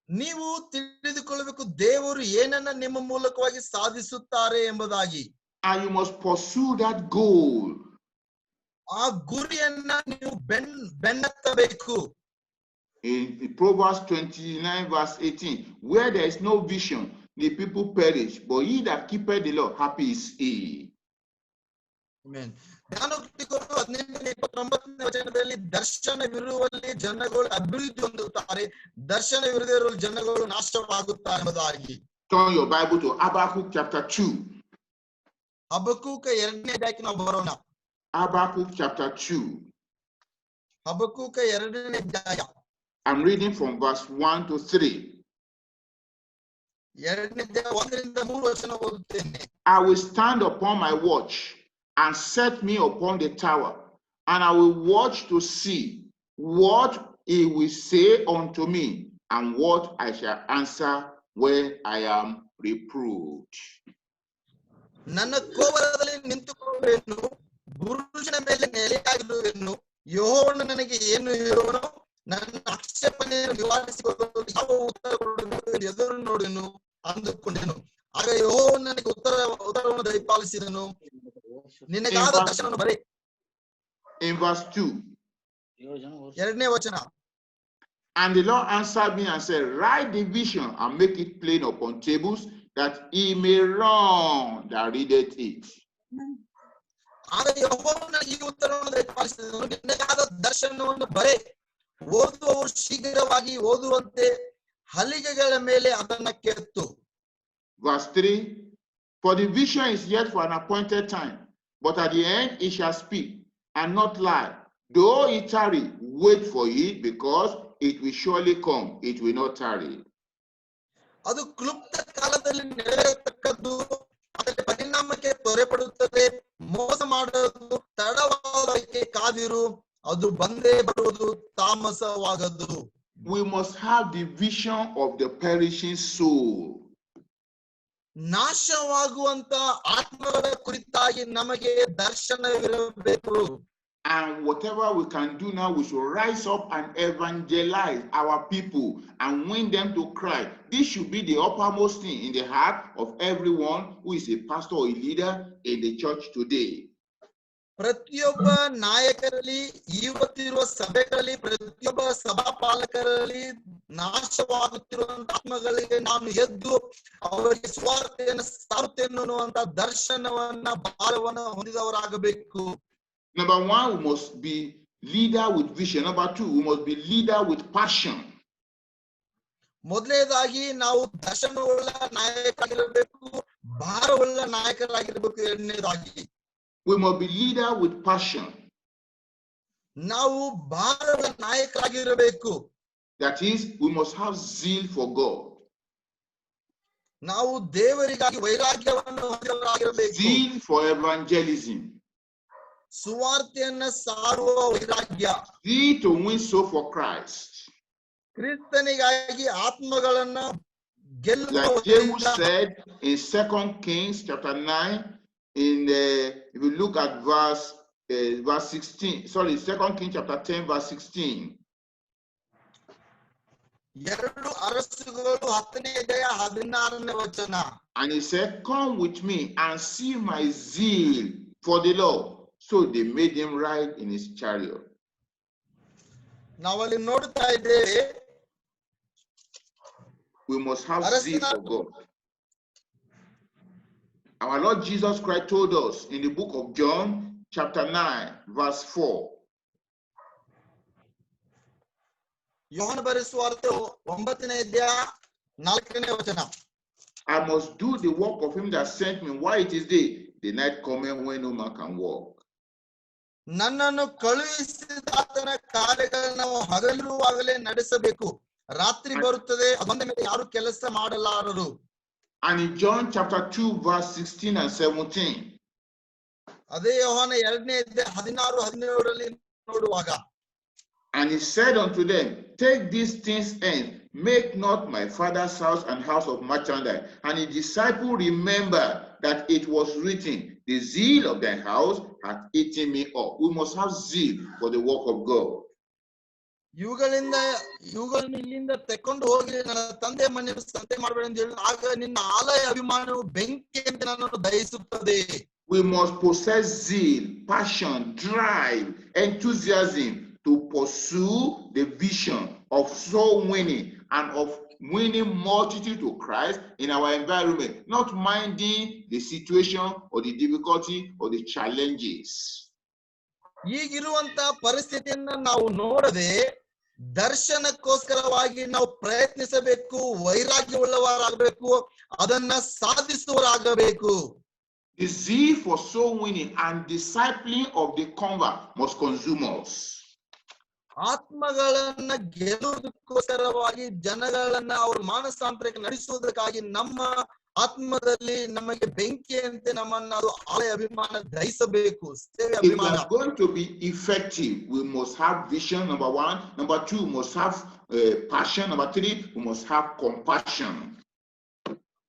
ನೀವು ತಿಳಿದುಕೊಳ್ಳಬೇಕು ದೇವರು ಏನನ್ನ ನಿಮ್ಮ ಮೂಲಕವಾಗಿ ಸಾಧಿಸುತ್ತಾರೆ ಎಂಬುದಾಗಿ. And you must pursue that goal. ಆ ಗುರಿಯನ್ನ ನೀವು ಬೆನ್ನತ್ತಬೇಕು. In Proverbs 29 verse 18, where there is no vision, the people perish, but he that keepeth the law, happy is he. Amen. ಜ್ಞಾನೋಕ್ತಿಗಳು 18-29 ವಚನದಲ್ಲಿ ದರ್ಶನವಿರುವಲ್ಲಿ ಜನಗಳು ಅಭಿವೃದ್ಧಿ ಹೊಂದುತ್ತಾರೆ, ದರ್ಶನವಿರದಿರುವಲ್ಲಿ ಜನಗಳು ನಾಶವಾಗುತ್ತಾರೆ ಎಂಬುದಾಗಿ. Turn your Bible to Habakkuk chapter 2. ಹಬಕ್ಕೂಕ 2ನೇ ಅಧ್ಯಾಯಕ್ಕೆ ನಾವು ಬರೋಣ. Habakkuk chapter 2. ಹಬಕ್ಕೂಕ 2ನೇ ಅಧ್ಯಾಯ. I'm reading from verse 1 to 3. 2ನೇ ಅಧ್ಯಾಯ 1-3 ವಚನ ಓದುತ್ತೇನೆ. I will stand upon my watch and set me upon the tower, and I will watch to see what he will say unto me, and what I shall answer when I am reproved. ನನ್ನ ಕೋವಲದಲ್ಲಿ ನಿಂತುಕೊಳ್ಳುವೆನು, ಬುರುಜಿನ ಮೇಲೆ ನೆಲೆಯಾಗಿರುವೆನು. ಯೆಹೋವನು ನನಗೆ ಏನು ಹೇಳುವನೋ ನನ್ನ ಆಕ್ಷೇಪಣೆಯನ್ನು ನಿವಾರಿಸಿಕೊಳ್ಳಲು ಯಾವ ಉತ್ತರ ಕೊಡಬೇಕು ಎದುರು ನೋಡೆನು ಅಂದುಕೊಂಡೆನು. ಆಗ ಯೆಹೋವನು ನನಗೆ ಉತ್ತರವನ್ನು ದಯಪಾಲಿಸಿದನು. ನಿನಗಾದ ದರ್ಶನವನ್ನು ಬರೆ. In verse 2. 2ನೇ ವಚನ. And the Lord answered me and said, write the vision and make it plain upon tables, that he may run that readeth it. ಆಗ ಯೆಹೋವನು ನನಗೆ ಈ ಉತ್ತರವನ್ನು ದಯಪಾಲಿಸಿದನು. ನಿನಗಾದ ದರ್ಶನವನ್ನು ಬರೆ, ಓದುವವರು ಶೀಘ್ರವಾಗಿ ಓದುವಂತೆ ಹಲಿಗೆಗಳ ಮೇಲೆ ಅದನ್ನ ಕೆತ್ತು. Verse 3. For the vision is yet for an appointed time, but at the end it shall speak and not lie. Though it tarry, wait for it, because it will surely come, it will not tarry. ಅದು ಕ್ಲುಪ್ತ ಕಾಲದಲ್ಲಿ ನೆರವೇರತಕ್ಕದ್ದು, ಅದರ ಪರಿಣಾಮಕ್ಕೆ ತ್ವರೆಪಡುತ್ತದೆ. ಮೋಸ ಮಾಡೋದು ತಡವಾದಕ್ಕೆ ಕಾದಿರು, ಅದು ಬಂದೇ ಬರುವುದು, ತಾಮಸವಾಗದು. We must have the vision of the perishing soul. ನಾಶವಾಗುವಂತ ಆತ್ಮಗಳ ಕುರಿತಾಗಿ ನಮಗೆ ದರ್ಶನವಿರಬೇಕು. And whatever we can do now, we should rise up and evangelize our people and win them to Christ. This should be the uppermost thing in the heart of everyone who is a pastor or a leader in the church today. ಪ್ರತಿಯೊಬ್ಬ ನಾಯಕರಲ್ಲಿ, ಇವತ್ತಿರುವ ಸಭೆಗಳಲ್ಲಿ, ಪ್ರತಿಯೊಬ್ಬ ಸಭಾಪಾಲಕರಲ್ಲಿ ನಾಶವಾಗುತ್ತಿರುವ ಆತ್ಮಗಳಿಗೆ ನಾನು ಎದ್ದು ಅವರಿಗೆ ಸ್ವಾರ್ಥೆಯನ್ನು ಸಾರುತ್ತೇನೆ ಅನ್ನುವಂತ ದರ್ಶನವನ್ನ, ಭಾರವನ್ನ ಹೊಂದಿದವರಾಗಬೇಕು. Number 1, we must be leader with vision. Number 2, we must be leader with passion. ಮೊದಲನೇದಾಗಿ ನಾವು ದರ್ಶನವುಳ್ಳ ನಾಯಕರಾಗಿರಬೇಕು, ಭಾರವುಳ್ಳ ನಾಯಕರಾಗಿರಬೇಕು. ಎರಡನೇದಾಗಿ we must be leader with passion. ನಾವು ಭಾರವುಳ್ಳ ನಾಯಕರಾಗಿರಬೇಕು. That is, we must have zeal for God. ನಾವು ದೇವರಿಗಾಗಿ ವೈರಾಗ್ಯವನ್ನು ಹೊಂದಿದವರಾಗಿರಬೇಕು. Zeal for evangelism. ಸುವಾರ್ತೆಯನ್ನ ಸಾರುವ ವೈರಾಗ್ಯ. Zeal to win soul for Christ. ಕ್ರಿಸ್ತನಿಗಾಗಿ ಆತ್ಮಗಳನ್ನ ಗೆಲ್ಲುವ. Like James said in 2 Kings chapter 9, if you look at verse 16, sorry, 2 Kings chapter 10 verse 16. 2 ಅರಸುಗಳು 10ನೇ ಅಧ್ಯಾಯ 16ನೇ ವಚನ. And he said, come with me and see my zeal for the Lord. So they made him ride in his chariot. ನಾವಲ್ಲಿ ನೋಡ್ತಾ ಇದ್ದೇವೆ, we must have zeal for God. Our Lord Jesus Christ told us in the book of John chapter 9 verse 4. ಯೋಹನ ಬರೆದ ಸುವಾರ್ತೆ 9ನೇ ಅಧ್ಯಾಯ 4ನೇ ವಚನ. I must do the work of him that sent me while it is day. The night cometh when no man can walk. ನನ್ನನ್ನು ಕಳುಹಿಸಿದಾತನ ಕಾರ್ಯಗಳನ್ನು ನಾವು ಹಗಲಿರುವಾಗಲೇ ನಡೆಸಬೇಕು. ರಾತ್ರಿ ಬರುತ್ತದೆ, ಅದೊಂದ ಮೇಲೆ ಯಾರು ಕೆಲಸ ಮಾಡಲಾರರು. And in John chapter 2 verse 16 and 17. ಅದೇ ಯೋಹಾನ 2ನೇ ಅಧ್ಯಾಯ 16, 17ರಲ್ಲಿ ನೋಡುವಾಗ, and he said unto them, take these things and make not my father's house an house of merchandise. And his disciple remembered that it was written, the zeal of thy house hath eaten me up. We must have zeal for the work of God. ಇವುಗಳನ್ನು ಇಲ್ಲಿಂದ ತೆಕೊಂಡು ಹೋಗಿ ನನ್ನ ತಂದೆ ಮನೆಯನ್ನು ಸಂತೆ ಮಾಡಬೇಡ ಅಂತ ಹೇಳಿ, ಆಗ ನಿನ್ನ ಆಲಯ ಅಭಿಮಾನವು ಬೆಂಕಿಯಂತೆ ನನ್ನನ್ನು ದಹಿಸುತ್ತದೆ. We must possess zeal, passion, drive, enthusiasm to pursue the vision of soul winning and of winning multitude to Christ in our environment, not minding the situation or the difficulty or the challenges. ಈಗಿರುವಂತ ಪರಿಸ್ಥಿತಿಯನ್ನ ನಾವು ನೋಡದೆ ದರ್ಶನಕ್ಕೋಸ್ಕರವಾಗಿ ನಾವು ಪ್ರಯತ್ನಿಸಬೇಕು, ವೈರಾಗ್ಯವುಳ್ಳವರಾಗಬೇಕು, ಅದನ್ನ ಸಾಧಿಸುವವರಾಗಬೇಕು. The zeal for soul winning and discipling of the convert must consume us. ಆತ್ಮಗಳನ್ನ ಗೆಲ್ಲುವುದಕ್ಕೋಸ್ಕರವಾಗಿ ಜನಗಳನ್ನ ಅವ್ರ ಮಾನಸಾಂತರಕ್ಕೆ ನಡೆಸುವುದಕ್ಕಾಗಿ ನಮ್ಮ ಆತ್ಮದಲ್ಲಿ ನಮಗೆ ಬೆಂಕಿಯಂತೆ ನಮ್ಮನ್ನ ಅದು ಆಲಯ ಅಭಿಮಾನ ದಹಿಸಬೇಕು. ಸೇವೆ If we ಅಭಿಮಾನ. are going to be effective, we must have vision, number one. Number two, we must have passion. Number three, we must have compassion.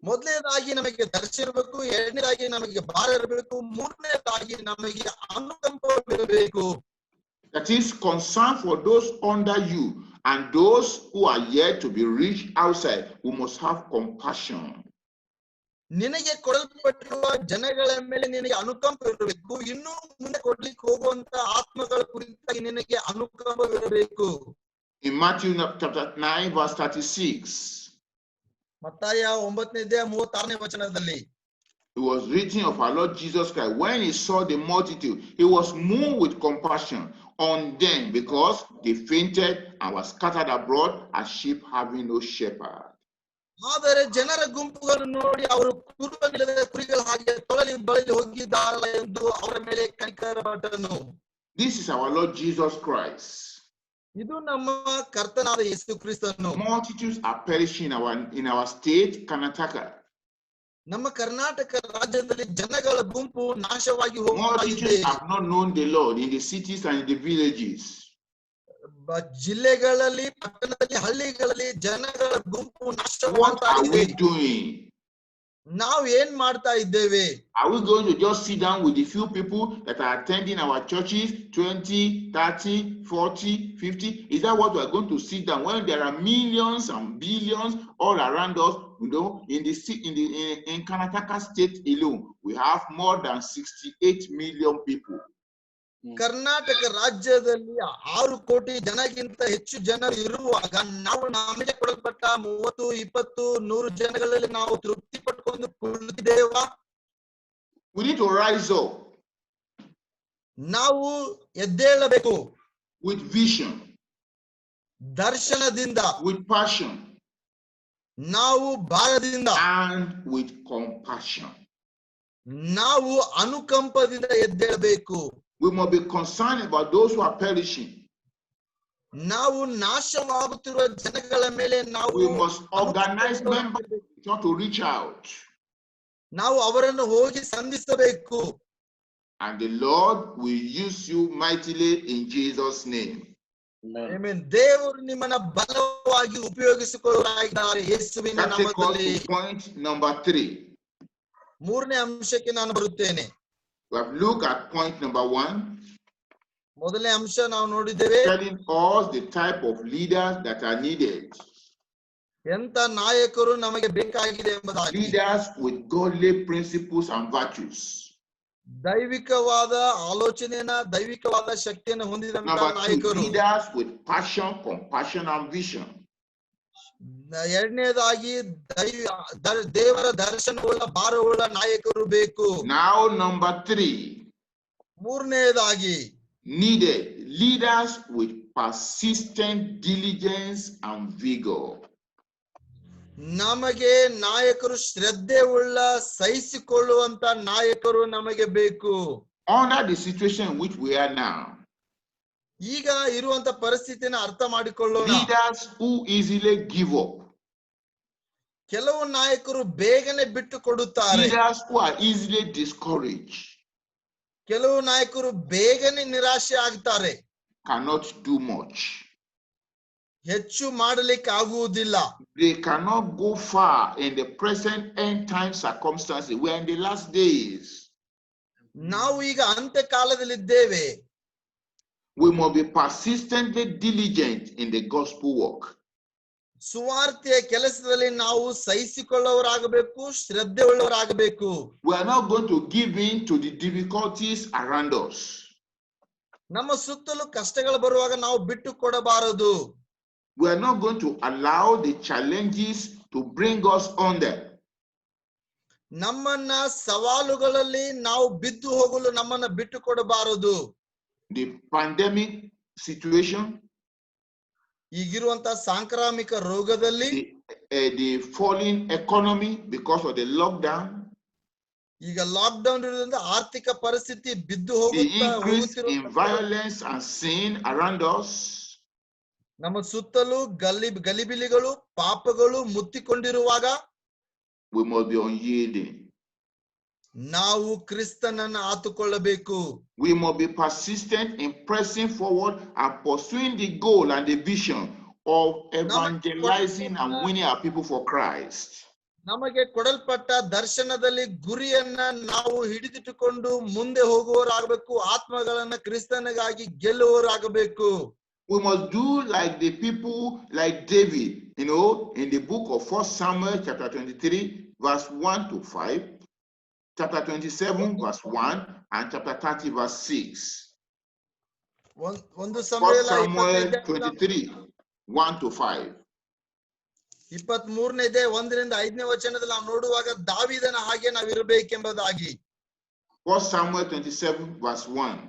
ಮೊದಲನೇದಾಗಿ ನಮಗೆ ದರ್ಶನ ಇರಬೇಕು, ಎರಡನೇದಾಗಿ ನಮಗೆ ಭಾರ ಇರಬೇಕು, ಮೂರನೇದಾಗಿ ನಮಗೆ ಅನುಕಂಪವಿರಬೇಕು. That is concern for those under you and those who are yet to be reached outside. We must have compassion. ನಿನಗೆ ಕೊಡಲ್ಪಟ್ಟಿರುವ ಜನಗಳ ಮೇಲೆ ನಿನಗೆ ಅನುಕಂಪ ಇರಬೇಕು. ಇನ್ನೂ ಮುಂದೆ ಕೊಡ್ಲಿಕ್ಕೆ ಹೋಗುವಂತ ಆತ್ಮಗಳ ಕುರಿತಾಗಿ ನಿನಗೆ ಅನುಕಂಪವಿರಬೇಕು. In Matthew chapter 9 verse 36, ಮತ್ತಾಯ 9:36 ವಚನದಲ್ಲಿ it was written of our Lord Jesus Christ, when he saw the multitude, he was moved with compassion on them because they fainted and were scattered abroad as sheep having no shepherd. ಆದರೆ ಜನರ ಗುಂಪುಗಳನ್ನು ನೋಡಿ ಅವರು ಕುರುಬನಿಲ್ಲದ ಕುರಿಗಳ ಹಾಗೆ ತೊಳಲಿ ಬಳಲಿ ಹೋಗಿದ್ದಾರಲ್ಲ ಎಂದು ಅವರ ಮೇಲೆ ಕನಿಕರಪಟ್ಟನು. This is our Lord Jesus Christ. ಇದು ನಮ್ಮ ಕರ್ತನಾದ ಯೇಸು ಕ್ರಿಸ್ತನು. Multitudes are perishing in our state, Karnataka. ನಮ್ಮ ಕರ್ನಾಟಕ ರಾಜ್ಯದಲ್ಲಿ ಜನಗಳ ಗುಂಪು ನಾಶವಾಗಿ ಹೋಗುತ್ತಿದೆ. Multitudes have not known the Lord in the cities and in the villages. ಜಿಲ್ಲೆಗಳಲ್ಲಿ, ಪಟ್ಟಣದಲ್ಲಿ, ಹಳ್ಳಿಗಳಲ್ಲಿ ಜನಗಳ ಗುಂಪು What ನಾಶವಾಗ್ತಾ are ಇದೆ. we doing? ನಾವು ಏನ್ ಮಾಡ್ತಾ ಇದ್ದೇವೆ? Are we going to just sit down with the few people that are attending our churches, 20, 30, 40, 50? Is that what we are going to sit down when there are millions and billions all around us? You know, in Karnataka state alone, we have more than 68 million people. Karnataka ರಾಜ್ಯದಲ್ಲಿ 6 ಕೋಟಿ ಜನಗಿಂತ ಹೆಚ್ಚು ಜನರು ಇರುವಾಗ ನಾವು ನಮಗೆ ಕೊಡಲ್ಪಟ್ಟ 30, 20, 100 ಜನಗಳಲ್ಲಿ ನಾವು ತೃಪ್ತಿ ಪಟ್ಕೊಂಡು ಕುಳಿತಿದ್ದೇವಾ? We need to rise up ನಾವು ಎದ್ದೇಳಬೇಕು. with vision, ದರ್ಶನದಿಂದ, with passion, ನಾವು ಭಾರದಿಂದ, and with compassion. ನಾವು ಅನುಕಂಪದಿಂದ ಎದ್ದೇಳಬೇಕು. We must be concerned about those who are perishing. ನಾವು ನಾಶವಾಗುತ್ತಿರುವ ಜನಗಳ ಮೇಲೆ ನಾವು We must organize members to reach out. ನಾವು ಅವರನ್ನು ಹೋಗಿ ಸಂಧಿಸಬೇಕು. And the Lord will use you mightily in Jesus' name. Amen. ದೇವರು ನಿಮ್ಮನ್ನ ಬಲವಾಗಿ ಉಪಯೋಗಿಸಿಕೊಳ್ಳುವರಾಗಿದ್ದಾರೆ ಯೇಸುವಿನ That takes us ನಾಮದಲ್ಲಿ. to point number 3. ಮೂರನೇ ಅಂಶಕ್ಕೆ ನಾನು ಬರುತ್ತೇನೆ. We have looked at point number 1, ಮೊದಲನೇ ಅಂಶ ನಾವು ನೋಡಿದ್ದೇವೆ, telling us the type of leaders that are needed. ಎಂತ ನಾಯಕರು ನಮಗೆ ಬೇಕಾಗಿದೆ ಎಂಬುದಾಗಿ. Leaders with godly principles and virtues. ದೈವಿಕವಾದ ಆಲೋಚನೆಯನ್ನ, ದೈವಿಕವಾದ ಶಕ್ತಿಯನ್ನು ಹೊಂದಿದಂತ Number 2, ನಾಯಕರು. leaders with passion, compassion, and vision. ಎರಡನೇದಾಗಿ ದೇವರ ದರ್ಶನವುಳ್ಳ ಭಾರವುಳ್ಳ ನಾಯಕರು ಬೇಕು. Now number 3, ಮೂರನೇದಾಗಿ needed leaders with persistent diligence and vigor. ನಮಗೆ ನಾಯಕರು ಶ್ರದ್ಧೆ ಉಳ್ಳ, ಸಹಿಸಿಕೊಳ್ಳುವಂತ ನಾಯಕರು ನಮಗೆ ಬೇಕು. Under the situation in which we are now, ಈಗ ಇರುವಂತ ಪರಿಸ್ಥಿತಿನ ಅರ್ಥ ಮಾಡಿಕೊಳ್ಳೋಣ. leaders who easily give up, ಕೆಲವು ನಾಯಕರು ಬೇಗನೆ ಬಿಟ್ಟು ಕೊಡುತ್ತಾರೆ. leaders who are easily discouraged, ಕೆಲವು ನಾಯಕರು ಬೇಗನೆ ನಿರಾಶೆ ಆಗ್ತಾರೆ. cannot do much. ಹೆಚ್ಚು ಮಾಡಲಿಕ್ಕೆ ಆಗುವುದಿಲ್ಲ. They cannot go far in the present end time circumstances. We are in the last days. ನಾವು ಈಗ ಅಂತ್ಯ ಕಾಲದಲ್ಲಿದ್ದೇವೆ. We must be persistently diligent in the gospel work. ಸುವಾರ್ತೆಯ ಕೆಲಸದಲ್ಲಿ ನಾವು ಸಹಿಸಿಕೊಳ್ಳುವವರಾಗಬೇಕು, ಶ್ರದ್ಧೆ ಉಳ್ಳವರಾಗಬೇಕು. We are not going to give in to the difficulties around us. ನಮ್ಮ ಸುತ್ತಲೂ ಕಷ್ಟಗಳು ಬರುವಾಗ ನಾವು ಬಿಟ್ಟು ಕೊಡಬಾರದು. We are not going to allow the challenges to bring us under. ನಮ್ಮನ್ನ ಸವಾಲುಗಳಲ್ಲಿ ನಾವು ಬಿದ್ದು ಹೋಗಲು ನಮ್ಮನ್ನ ಬಿಟ್ಟು ಕೊಡಬಾರದು. The pandemic situation, ಈಗಿರುವಂತ ಸಾಂಕ್ರಾಮಿಕ ರೋಗದಲ್ಲಿ, the falling economy because of the lockdown, ಈಗ ಲಾಕ್ ಡೌನ್ ಇರೋದ್ರಿಂದ ಆರ್ಥಿಕ ಪರಿಸ್ಥಿತಿ ಬಿದ್ದು the increase in ಹೋಗುತ್ತಿರುವ violence and sin around us, ನಮ್ಮ ಸುತ್ತಲೂ ಗಲಿಬಿಲಿಗಳು ಪಾಪಗಳು ಮುತ್ತಿಕೊಂಡಿರುವಾಗ we must be unyielding. ನಾವು ಕ್ರಿಸ್ತನನ್ನ ಆತುಕೊಳ್ಳಬೇಕು. We must be persistent in pressing forward and pursuing the goal and the vision of evangelizing and winning our people for Christ. ನಮಗೆ ಕೊಡಲ್ಪಟ್ಟ ದರ್ಶನದಲ್ಲಿ ಗುರಿಯನ್ನ ನಾವು ಹಿಡಿದಿಟ್ಟುಕೊಂಡು ಮುಂದೆ ಹೋಗುವವರಾಗಬೇಕು. ಆತ್ಮಗಳನ್ನ ಕ್ರಿಸ್ತನಿಗಾಗಿ ಗೆಲ್ಲುವವರಾಗಬೇಕು. We must do like the people like David, in the book of 1 Samuel chapter 23 verse 1 to 5, chapter 27 verse 1 and chapter 30 verse 6. 1 Samuel 23 1 to 5. 23ನೇ 1ರಿಂದ 5ನೇ ವಚನದಲ್ಲಿ ನಾವು ನೋಡುವಾಗ ದಾವೀದನ ಹಾಗೆ ನಾವು ಇರಬೇಕೆಂಬುದಾಗಿ. 1 Samuel 27 verse 1.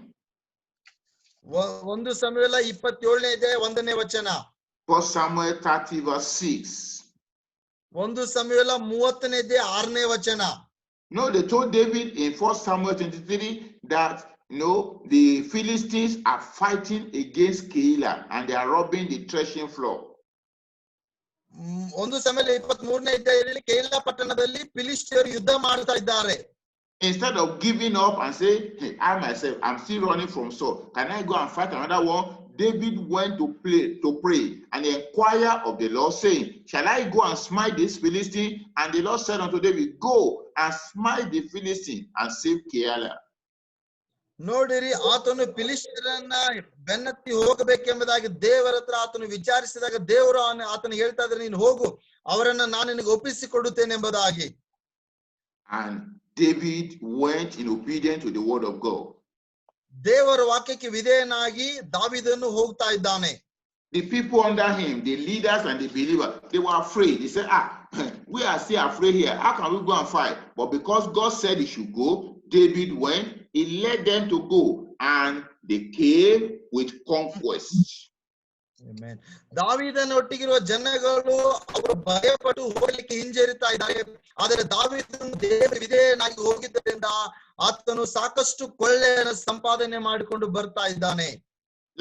1 ಸಮುವೇಲ 27ನೇ 1ನೇ ವಚನ. 1 Samuel 30 verse 6. 1 ಸಮುವೇಲ 30ನೇ 6ನೇ ವಚನ. No, they told David in 1 Samuel 23 that the Philistines are fighting against Keilah and they are robbing the threshing floor. 1 ಸಮುವೇಲ 23ನೇ ಅಧ್ಯಾಯದಲ್ಲಿ ಕೈಲಾ ಪಟ್ಟಣದಲ್ಲಿ ಫಿಲಿಷ್ಟಿಯರು ಯುದ್ಧ ಮಾಡ್ತಾ ಇದ್ದಾರೆ. Instead of giving up and say, hey, I myself, I'm still running from Saul. Can I go and fight another one? David went to pray and inquire of the Lord, saying, shall I go and smite this Philistine? And the Lord said unto David, go and smite the Philistine and save Keilah. ನೋಡಿರಿ, ಆತನು ಫಿಲಿಷ್ಟಿಯರನ್ನ ಬೆನ್ನತ್ತಿ ಹೋಗಬೇಕೆಂಬುದಾಗಿ ದೇವರ ಹತ್ರ ಆತನು ವಿಚಾರಿಸಿದಾಗ ದೇವರು ಆತನು ಹೇಳ್ತಾ ಇದ್ರೆ, ನೀನು ಹೋಗು, ಅವರನ್ನ ನಾನು ನಿನಗೆ ಒಪ್ಪಿಸಿಕೊಡುತ್ತೇನೆ ಎಂಬುದಾಗಿ. And David went in obedience to the word of God. ದೇವರ ವಾಕ್ಯಕ್ಕೆ ವಿಧೇಯನಾಗಿ ದಾವೀದನು ಹೋಗ್ತಾ ಇದ್ದಾನೆ. The people under him, the leaders and the believers, they were afraid. They said, we are still afraid here. How can we go and fight? But because God said he should go, David went, he led them to go, and they came with conquest. Amen. ದಾವೀದನ ಒಟ್ಟಿಗಿರುವ ಜನಗಳು ಅವರು ಭಯಪಟ್ಟು ಹೋಗಲಿಕ್ಕೆ ಹಿಂಜರಿತಾ ಇದ್ದಾರೆ. ಆದರೆ ದಾವೀದನು ದೇವರ ವಿಧೇಯನಾಗಿ ಹೋಗಿದ್ದರಿಂದ ಆತನು ಸಾಕಷ್ಟು ಕೊಳ್ಳೆಯನ್ನು ಸಂಪಾದನೆ ಮಾಡಿಕೊಂಡು ಬರ್ತಾ ಇದ್ದಾನೆ.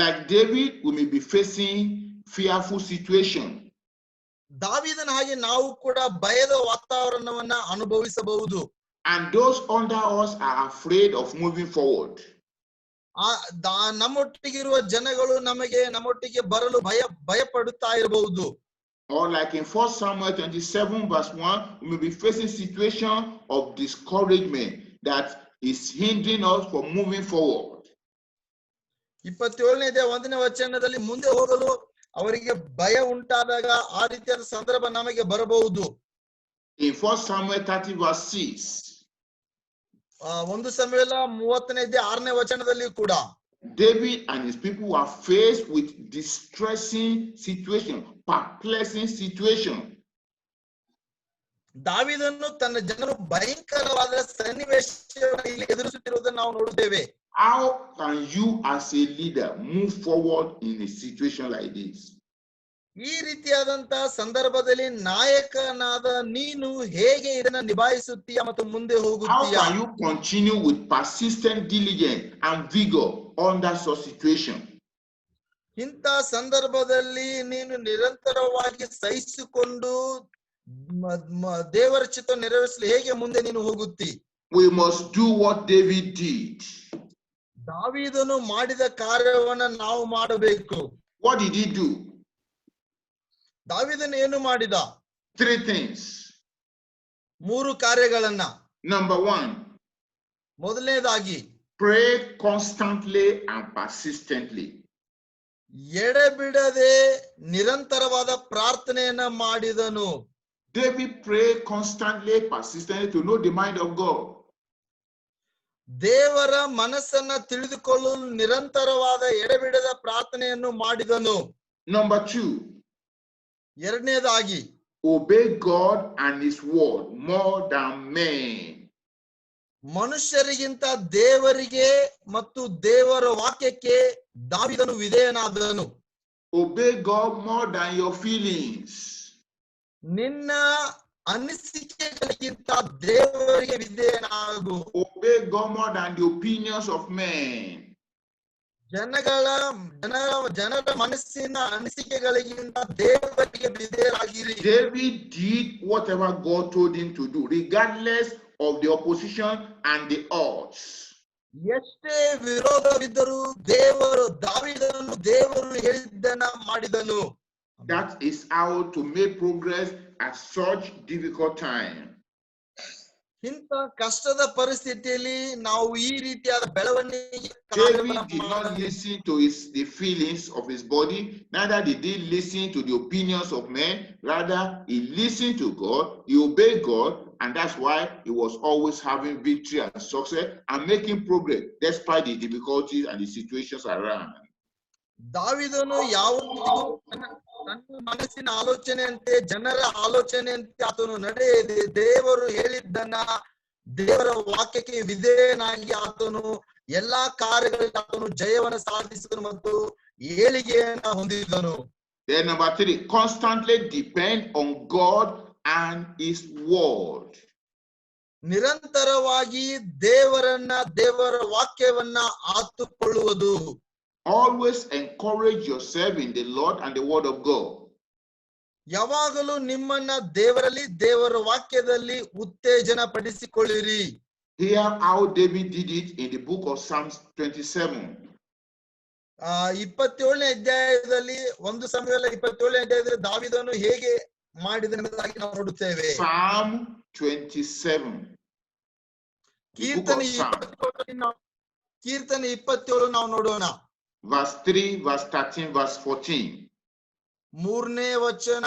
Like David, we may be facing fearful situation. ದಾವೀದನ ಹಾಗೆ ನಾವು ಕೂಡ ಭಯದ ವಾತಾವರಣವನ್ನ ಅನುಭವಿಸಬಹುದು. And those under us are afraid of moving forward. ನಮ್ಮೊಟ್ಟಿಗಿರುವ ಜನಗಳು ನಮ್ಮೊಟ್ಟಿಗೆ ಬರಲು ಭಯಪಡುತ್ತಾ ಇರಬಹುದು. Or like in 1 Samuel 27 verse 1, we may be facing situation of discouragement that is hindering us from moving forward. 27ನೇ 1ನೇ ವಚನದಲ್ಲಿ ಮುಂದೆ ಹೋಗಲು ಅವರಿಗೆ ಭಯ ಉಂಟಾದಾಗ ಆ ರೀತಿಯಾದ ಸಂದರ್ಭ ನಮಗೆ ಬರಬಹುದು. In 1 Samuel 30 verse 6, 1 ಸಮುವೇಲ 30ನೇ 6ನೇ ವಚನದಲ್ಲಿ ಕೂಡ David and his people were faced with distressing situation, perplexing situation. ದಾವೀದನು ತನ್ನ ಜನರು ಭಯಂಕರವಾದ ಸನ್ನಿವೇಶವನ್ನು ಎದುರಿಸುತ್ತಿರುವುದನ್ನು ನಾವು ನೋಡುತ್ತೇವೆ. How can you as a leader move forward in a situation like this? ಈ ರೀತಿಯಾದಂತ ಸಂದರ್ಭದಲ್ಲಿ ನಾಯಕನಾದ ನೀನು ಹೇಗೆ ಇದನ್ನ ನಿಭಾಯಿಸುತ್ತೀಯ ಮತ್ತು ಮುಂದೆ ಹೋಗುತ್ತೀಯ? How can you continue with persistent diligence and vigor under such situation? ಇಂಥ ಸಂದರ್ಭದಲ್ಲಿ ನೀನು ನಿರಂತರವಾಗಿ ಸಹಿಸಿಕೊಂಡು ದೇವರ ಚಿತ್ತ ನೆರವೇರಿಸಲು ಹೇಗೆ ಮುಂದೆ ನೀನು ಹೋಗುತ್ತಿ? We must do what David did. ದಾವೀದನು ಮಾಡಿದ ಕಾರ್ಯವನ್ನ ನಾವು ಮಾಡಬೇಕು. What did he do? ದಾವೀದನು ಏನು ಮಾಡಿದ? 3 things. 3 ಕಾರ್ಯಗಳನ್ನ. Number 1, ಮೊದಲನೇದಾಗಿ pray constantly and persistently. ಎಡೆಬಿಡದೆ ನಿರಂತರವಾದ ಪ್ರಾರ್ಥನೆಯನ್ನ ಮಾಡಿದನು. David prayed constantly, persistently to know the mind of God. ದೇವರ ಮನಸ್ಸನ್ನ ತಿಳಿದುಕೊಳ್ಳಲು ನಿರಂತರವಾದ ಎಡೆಬಿಡದ ಪ್ರಾರ್ಥನೆಯನ್ನು ಮಾಡಿದನು. Number 2, ಎರಡನೇದಾಗಿ obey God and his word more than men. ಮನುಷ್ಯರಿಗಿಂತ ದೇವರಿಗೆ ಮತ್ತು ದೇವರ ವಾಕ್ಯಕ್ಕೆ ದಾವೀದನು ವಿಧೇಯನಾದನು. Obey God more than your feelings. ನಿನ್ನ ಅನಿಸಿಕೆಗಳಿಗಿಂತ ದೇವರಿಗೆ ವಿಧೇಯನಾಗು. Obey God more than the opinions of men. ಜನರ ಮನಸ್ಸಿನ ಅನಿಸಿಕೆಗಳಿಗಿಂತ ದೇವರಿಗೆ ವಿಧೇಯರಾಗಿರಿ. David did whatever God told him to do, regardless of the opposition and the odds. ಎಷ್ಟೇ ವಿರೋಧವಿದ್ದರೂ ದೇವರು ಹೇಳಿದ್ದನ್ನ ಮಾಡಿದನು. That is how to make progress at such difficult time. ಇಂಥ ಕಷ್ಟದ ಪರಿಸ್ಥಿತಿಯಲ್ಲಿ ನಾವು ಈ ರೀತಿಯಾದ ಬೆಳವಣಿಗೆ David did not listen to the feelings of his body, neither did he listen to the opinions of men. Rather, he listened to God, he obeyed God, and that's why he was always having victory and success and making progress despite the difficulties and the situations around. ದಾವೀದನು ಯಾವತ್ತೂ ತನ್ನ ಮನಸ್ಸಿನ ಆಲೋಚನೆಯಂತೆ ಜನರ ಆಲೋಚನೆಯಂತೆ ಆತನು ನಡೆಯದೆ ದೇವರು ಹೇಳಿದ್ದನ್ನ ದೇವರ ವಾಕ್ಯಕ್ಕೆ ವಿಧೇಯನಾಗಿ ಆತನು ಎಲ್ಲಾ ಕಾರ್ಯಗಳಲ್ಲಿ ಆತನು ಜಯವನ್ನು ಸಾಧಿಸಿದನು ಮತ್ತು ಏಳಿಗೆಯನ್ನ ಹೊಂದಿದನು. Then number 3, constantly depend on God and his word. ನಿರಂತರವಾಗಿ ದೇವರ ವಾಕ್ಯವನ್ನ ಆತುಕೊಳ್ಳುವುದು. Always encourage yourself in the Lord and the word of God. ಯಾವಾಗಲೂ ನಿಮ್ಮನ್ನ ದೇವರಲ್ಲಿ ದೇವರ ವಾಕ್ಯದಲ್ಲಿ ಉತ್ತೇಜನ ಪಡಿಸಿಕೊಳ್ಳಿರಿ. Hear how David did it in the book of Psalms 27. 27ನೇ ಅಧ್ಯಾಯದಲ್ಲಿ 1 ಸಮುವೇಲ 27ನೇ ಅಧ್ಯಾಯದಲ್ಲಿ ದಾವೀದನು ಹೇಗೆ ಮಾಡಿದನೆಂಬುದಾಗಿ ನಾವು ನೋಡುತ್ತೇವೆ. Psalm 27. ಕೀರ್ತನೆ 27 ನಾವು ನೋಡೋಣ. Verse 3, verse 13, verse 14. 3ನೇ ವಚನ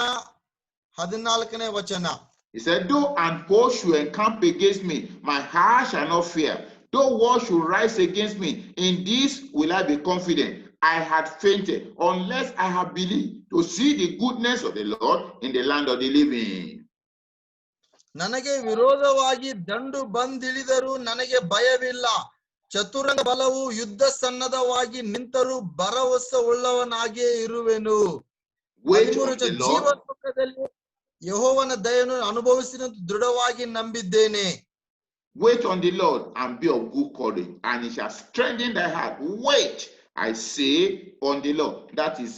14ನೇ ವಚನ. He said, though an host should encamp against me, my heart shall not fear. Though war should rise against me, in this will I be confident. I had fainted unless I had believed to see the goodness of the Lord in the land of the living. ನನಗೆ ವಿರೋಧವಾಗಿ ದಂಡು ಬಂದಿಳಿದರೂ ನನಗೆ ಭಯವಿಲ್ಲ. ಚತುರಂಗ ಬಲವು ಯುದ್ಧ ಸನ್ನದ್ಧವಾಗಿ ನಿಂತರೂ ಭರವಸೆ ಉಳ್ಳವನಾಗಿಯೇ ಇರುವೆನು. ಜೀವ ಸುಖದಲ್ಲಿ ಯೆಹೋವನ ದಯೆಯನ್ನು ಅನುಭವಿಸಿದ ದೃಢವಾಗಿ ನಂಬಿದ್ದೇನೆ. Wait on the Lord and be of good courage, and he shall strengthen thy heart. Wait, I say, on the Lord. That is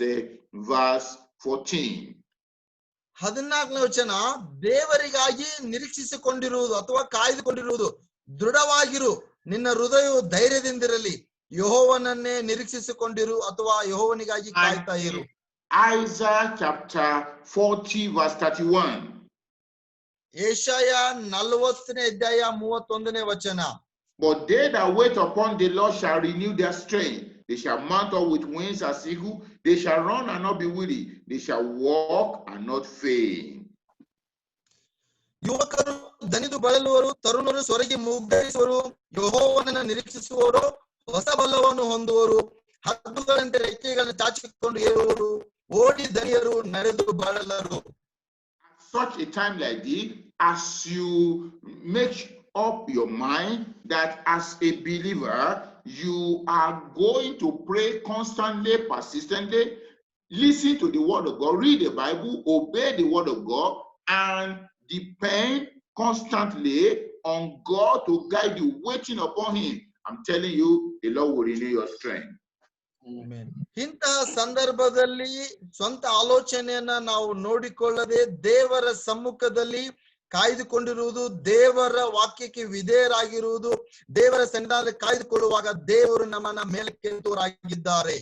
verse 14. 14ನೇ ವಚನ, ದೇವರಿಗಾಗಿ ನಿರೀಕ್ಷಿಸಿಕೊಂಡಿರುವುದು ಅಥವಾ ಕಾಯ್ದುಕೊಂಡಿರುವುದು ದೃಢವಾಗಿರು, ನಿನ್ನ ಹೃದಯವು ಧೈರ್ಯದಿಂದಿರಲಿ, ಯೆಹೋವನನ್ನೇ ನಿರೀಕ್ಷಿಸಿಕೊಂಡಿರು ಅಥವಾ ಯೆಹೋವನಿಗಾಗಿ ಕಾಯ್ತಾ ಇರು. Isaiah chapter 40 verse 31. ಯೆಶಾಯ 40ನೇ ಅಧ್ಯಾಯ 31ನೇ ವಚನ. But they that wait upon the Lord shall renew their strength. They shall mount up with wings as eagle. They shall run and not be weary. They shall walk and not faint. ಯುವಕರು ದಣಿದು ಬಳಲುವರು, ತರುಣರು ಸೊರಗಿ ಮುಗ್ಗರಿಸುವರು. ಯೆಹೋವನನ್ನು ನಿರೀಕ್ಷಿಸುವವರು ಹೊಸ ಬಲವನ್ನು ಹೊಂದುವರು. ಹದ್ದುಗಳಂತೆ ರೆಕ್ಕೆಗಳನ್ನು ಚಾಚಿಕೊಂಡು ಏರುವರು, ಓಡಿ ದಣಿಯರು, ನಡೆದು ಬಳಲರು. At such a time like this, as you make up your mind that as a believer, you are going to pray constantly, persistently, listen to the word of God, read the Bible, obey the word of God, and depend constantly on God to guide you, waiting upon him. I'm telling you, the Lord will renew your strength. ಇಂತಹ ಸಂದರ್ಭದಲ್ಲಿ ಸ್ವಂತ ಆಲೋಚನೆಯನ್ನ ನಾವು ನೋಡಿಕೊಳ್ಳದೆ ದೇವರ ಸಮ್ಮುಖದಲ್ಲಿ ಕಾಯ್ದುಕೊಂಡಿರುವುದು, ದೇವರ ವಾಕ್ಯಕ್ಕೆ ವಿಧೇಯರಾಗಿರುವುದು, ದೇವರ ಸನ್ನಿಧಾನದಲ್ಲಿ ಕಾಯ್ದುಕೊಳ್ಳುವಾಗ ದೇವರು ನಮ್ಮನ್ನ ಮೇಲಕ್ಕೆತ್ತುವರಾಗಿದ್ದಾರೆ.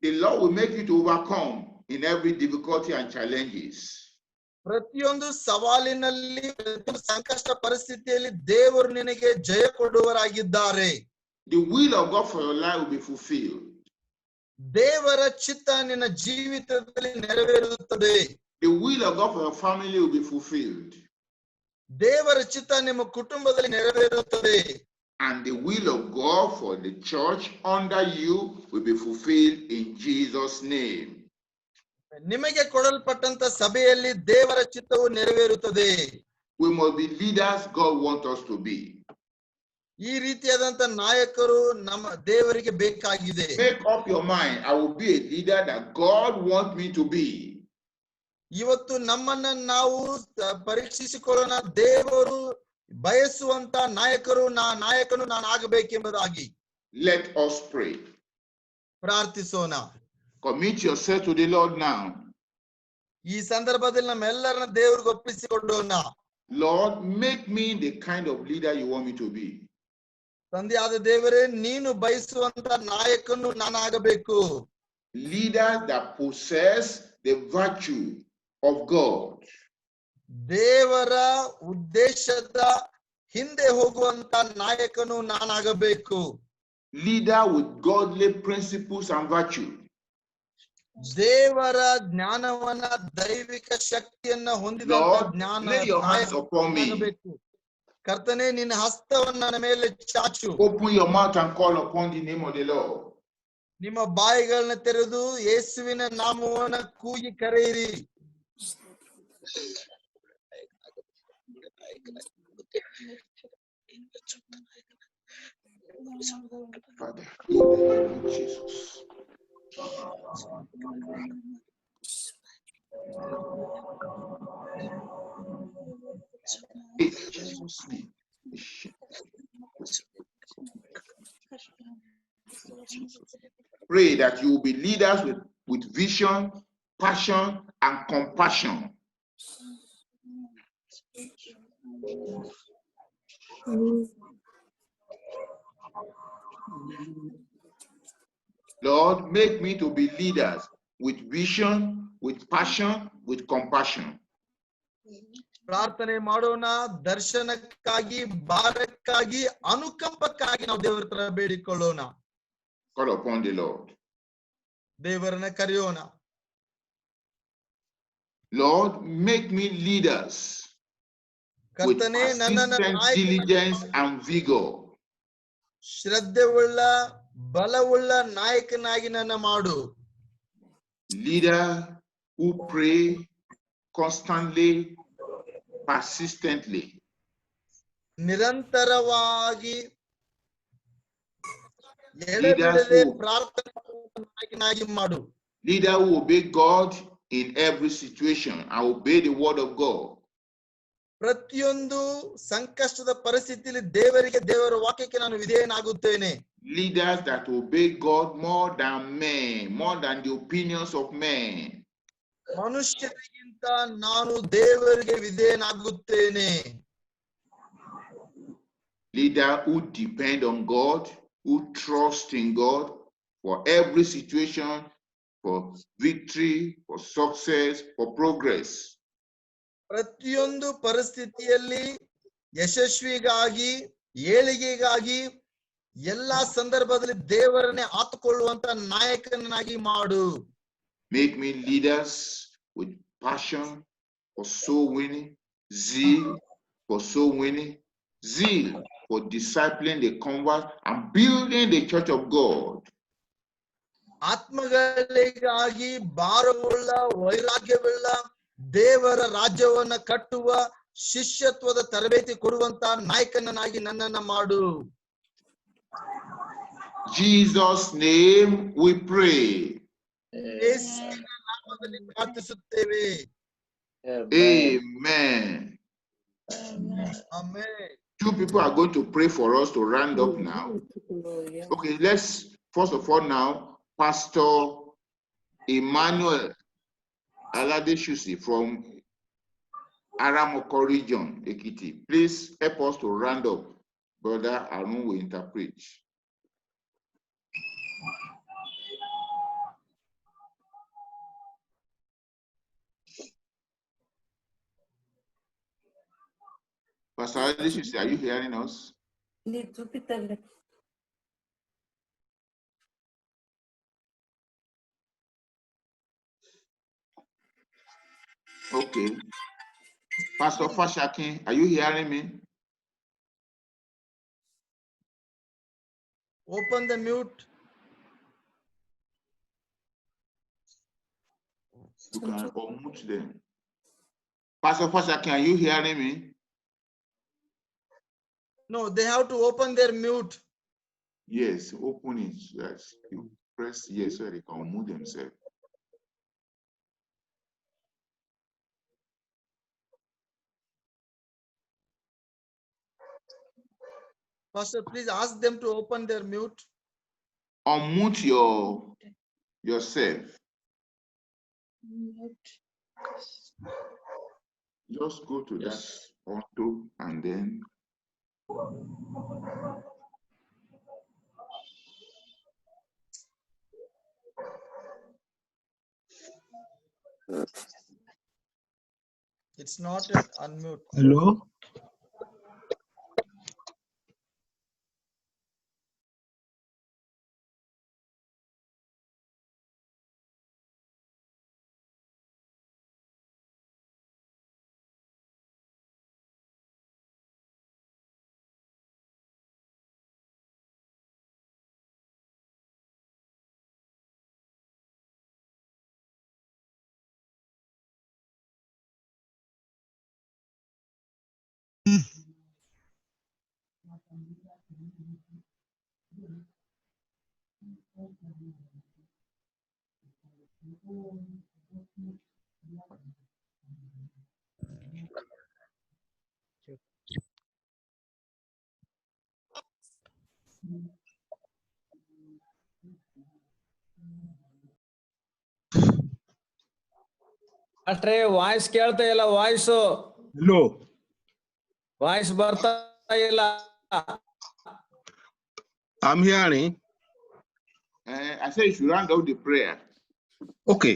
The Lord will make you to overcome in every difficulty and challenges. ಪ್ರತಿಯೊಂದು ಸವಾಲಿನಲ್ಲಿ, ಪ್ರತಿಯೊಂದು ಸಂಕಷ್ಟ ಪರಿಸ್ಥಿತಿಯಲ್ಲಿ ದೇವರು ನಿನಗೆ ಜಯ ಕೊಡುವರಾಗಿದ್ದಾರೆ. The will of God for your life will be fulfilled. ದೇವರ ಚಿತ್ತ ನಿನ್ನ ಜೀವಿತದಲ್ಲಿ ನೆರವೇರುತ್ತದೆ. The will of God for your family will be fulfilled. ದೇವರ ಚಿತ್ತ ನಿಮ್ಮ ಕುಟುಂಬದಲ್ಲಿ ನೆರವೇರುತ್ತದೆ. And the will of God for the church under you will be fulfilled in Jesus' name. ನಿಮಗೆ ಕೊಡಲ್ಪಟ್ಟಂತ ಸಭೆಯಲ್ಲಿ ದೇವರ ಚಿತ್ತವು ನೆರವೇರುತ್ತದೆ. We must be leaders God wants us to be. ಈ ರೀತಿಯಾದಂತ ನಾಯಕರು ನಮ್ಮ ದೇವರಿಗೆ ಬೇಕಾಗಿದೆ. Make up your mind. I will be a leader that God wants me to be. ಇವತ್ತು ನಮ್ಮನ್ನ ನಾವು ಪರೀಕ್ಷಿಸಿಕೊಳ್ಳೋಣ. ದೇವರು ಬಯಸುವಂತ ನಾಯಕನು ನಾನು ಆಗಬೇಕೆಂಬುದಾಗಿ. Let us pray. ಪ್ರಾರ್ಥಿಸೋಣ. Commit yourself to the Lord now. ಈ ಸಂದರ್ಭದಲ್ಲಿ ನಮ್ಮೆಲ್ಲರನ್ನ ದೇವರಿಗೆ ಒಪ್ಪಿಸಿಕೊಡೋಣ. Lord, make me the kind of leader you want me to be. ತಂದೆಯಾದ ದೇವರೇ, ನೀನು ಬಯಸುವಂತ ನಾಯಕನು ನಾನಾಗಬೇಕು. Leaders that possess the virtue of God. ದೇವರ ಉದ್ದೇಶದ ಹಿಂದೆ ಹೋಗುವಂತ ನಾಯಕನು ನಾನಾಗಬೇಕು. Leader with godly principles and virtue. ದೇವರ ಜ್ಞಾನವನ್ನ, ದೈವಿಕ ಶಕ್ತಿಯನ್ನ ಹೊಂದಿದಂತ Lord, ಜ್ಞಾನ lay your hands upon me. ನಾಯಕನಾಗಬೇಕು. ಕರ್ತನೇ, ನಿನ್ನ ಹಸ್ತವನ್ನ ನನ್ನ ಮೇಲೆ ಚಾಚು. Open your mouth and call upon the name of the Lord. ನಿಮ್ಮ ಬಾಯಿಗಳನ್ನ ತೆರೆದು ಯೇಸುವಿನ ನಾಮವನ್ನ ಕೂಗಿ ಕರೆಯಿರಿ. Father, in the name of Jesus. In Jesus' name. Pray that you will be leaders with vision, passion, and compassion. Lord, make me to be leaders with vision, with passion, with compassion. ಪ್ರಾರ್ಥನೆ ಮಾಡೋಣ. ದರ್ಶನಕ್ಕಾಗಿ, ಭಾರಕ್ಕಾಗಿ, ಅನುಕಂಪಕ್ಕಾಗಿ ನಾವು ದೇವರ ಹತ್ರ ಬೇಡಿಕೊಳ್ಳೋಣ. Call upon the Lord. ದೇವರನ್ನ ಕರೆಯೋಣ. Lord, make me leaders with ಕರ್ತನೇ, ನನ್ನನ್ನ persistent diligence and vigor. ಶ್ರದ್ಧೆವುಳ್ಳ, ಬಲವುಳ್ಳ ನಾಯಕನಾಗಿ ನನ್ನ ಮಾಡು. Leader who pray constantly, persistently. ನಿರಂತರವಾಗಿ Leaders ಎಡೆಬಿಡದೆ who- ಪ್ರಾರ್ಥನೆ ಮಾಡುವ ನಾಯಕನಾಗಿ ಮಾಡು. Leader who obey God in every situation and obey the word of God. ಪ್ರತಿಯೊಂದು ಸಂಕಷ್ಟದ ಪರಿಸ್ಥಿತಿಯಲ್ಲಿ ದೇವರ ವಾಕ್ಯಕ್ಕೆ ನಾನು ವಿಧೇಯನಾಗುತ್ತೇನೆ. Leaders that obey God more than men, more than the opinions of men. ಮನುಷ್ಯರಿಗಿಂತ ನಾನು ದೇವರಿಗೆ ವಿಧೇಯನಾಗುತ್ತೇನೆ. Leader who depend on God, who trust in God for every situation, for victory, for success, for progress. ಪ್ರತಿಯೊಂದು ಪರಿಸ್ಥಿತಿಯಲ್ಲಿ ಯಶಸ್ವಿಗಾಗಿ, ಏಳಿಗೆಗಾಗಿ, ಎಲ್ಲಾ ಸಂದರ್ಭದಲ್ಲಿ ದೇವರನ್ನೇ ಆತುಕೊಳ್ಳುವಂತ ನಾಯಕನಾಗಿ ಮಾಡು. Make me leaders with passion for soul winning, zeal for soul winning, zeal for discipling the convert and building the church of God. ಆತ್ಮಗಳಿಗಾಗಿ ಭಾರವುಳ್ಳ, ವೈರಾಗ್ಯವುಳ್ಳ, ದೇವರ ರಾಜ್ಯವನ್ನ ಕಟ್ಟುವ, ಶಿಷ್ಯತ್ವದ ತರಬೇತಿ ಕೊಡುವಂತ ನಾಯಕನಾಗಿ ನನ್ನನ್ನ ಮಾಡು. Jesus' name we pray. ಯೇಸುವಿನ ನಾಮದಲ್ಲಿ ಪ್ರಾರ್ಥಿಸುತ್ತೇವೆ. Amen. Amen. Two people are going to pray for us to round up now. Okay, let's first of all now, Pastor Emmanuel Aladeshusi from Aramoko region, Ekiti. Please help us to round up. Brother Arun will interpret. Pastor Aladeshusi, are you hearing us? Okay. Pastor Fashakin, are you hearing me? Open the mute. You can unmute them. Pastor Fashakin, are you hearing me? No, they have to open their mute. Yes, open it. Yes, you press yes so they can unmute themselves. Pastor, please ask them to open their mute. unmute yourself. Just go to that auto and then It's not an unmute. Hello? ಅಷ್ಟ್ರೇ voice ಕೇಳ್ತಾ ಇಲ್ಲ, Hello? Voice ಬರ್ತಾ ಇಲ್ಲ. I'm hearing. I said you should round out the prayer. Okay.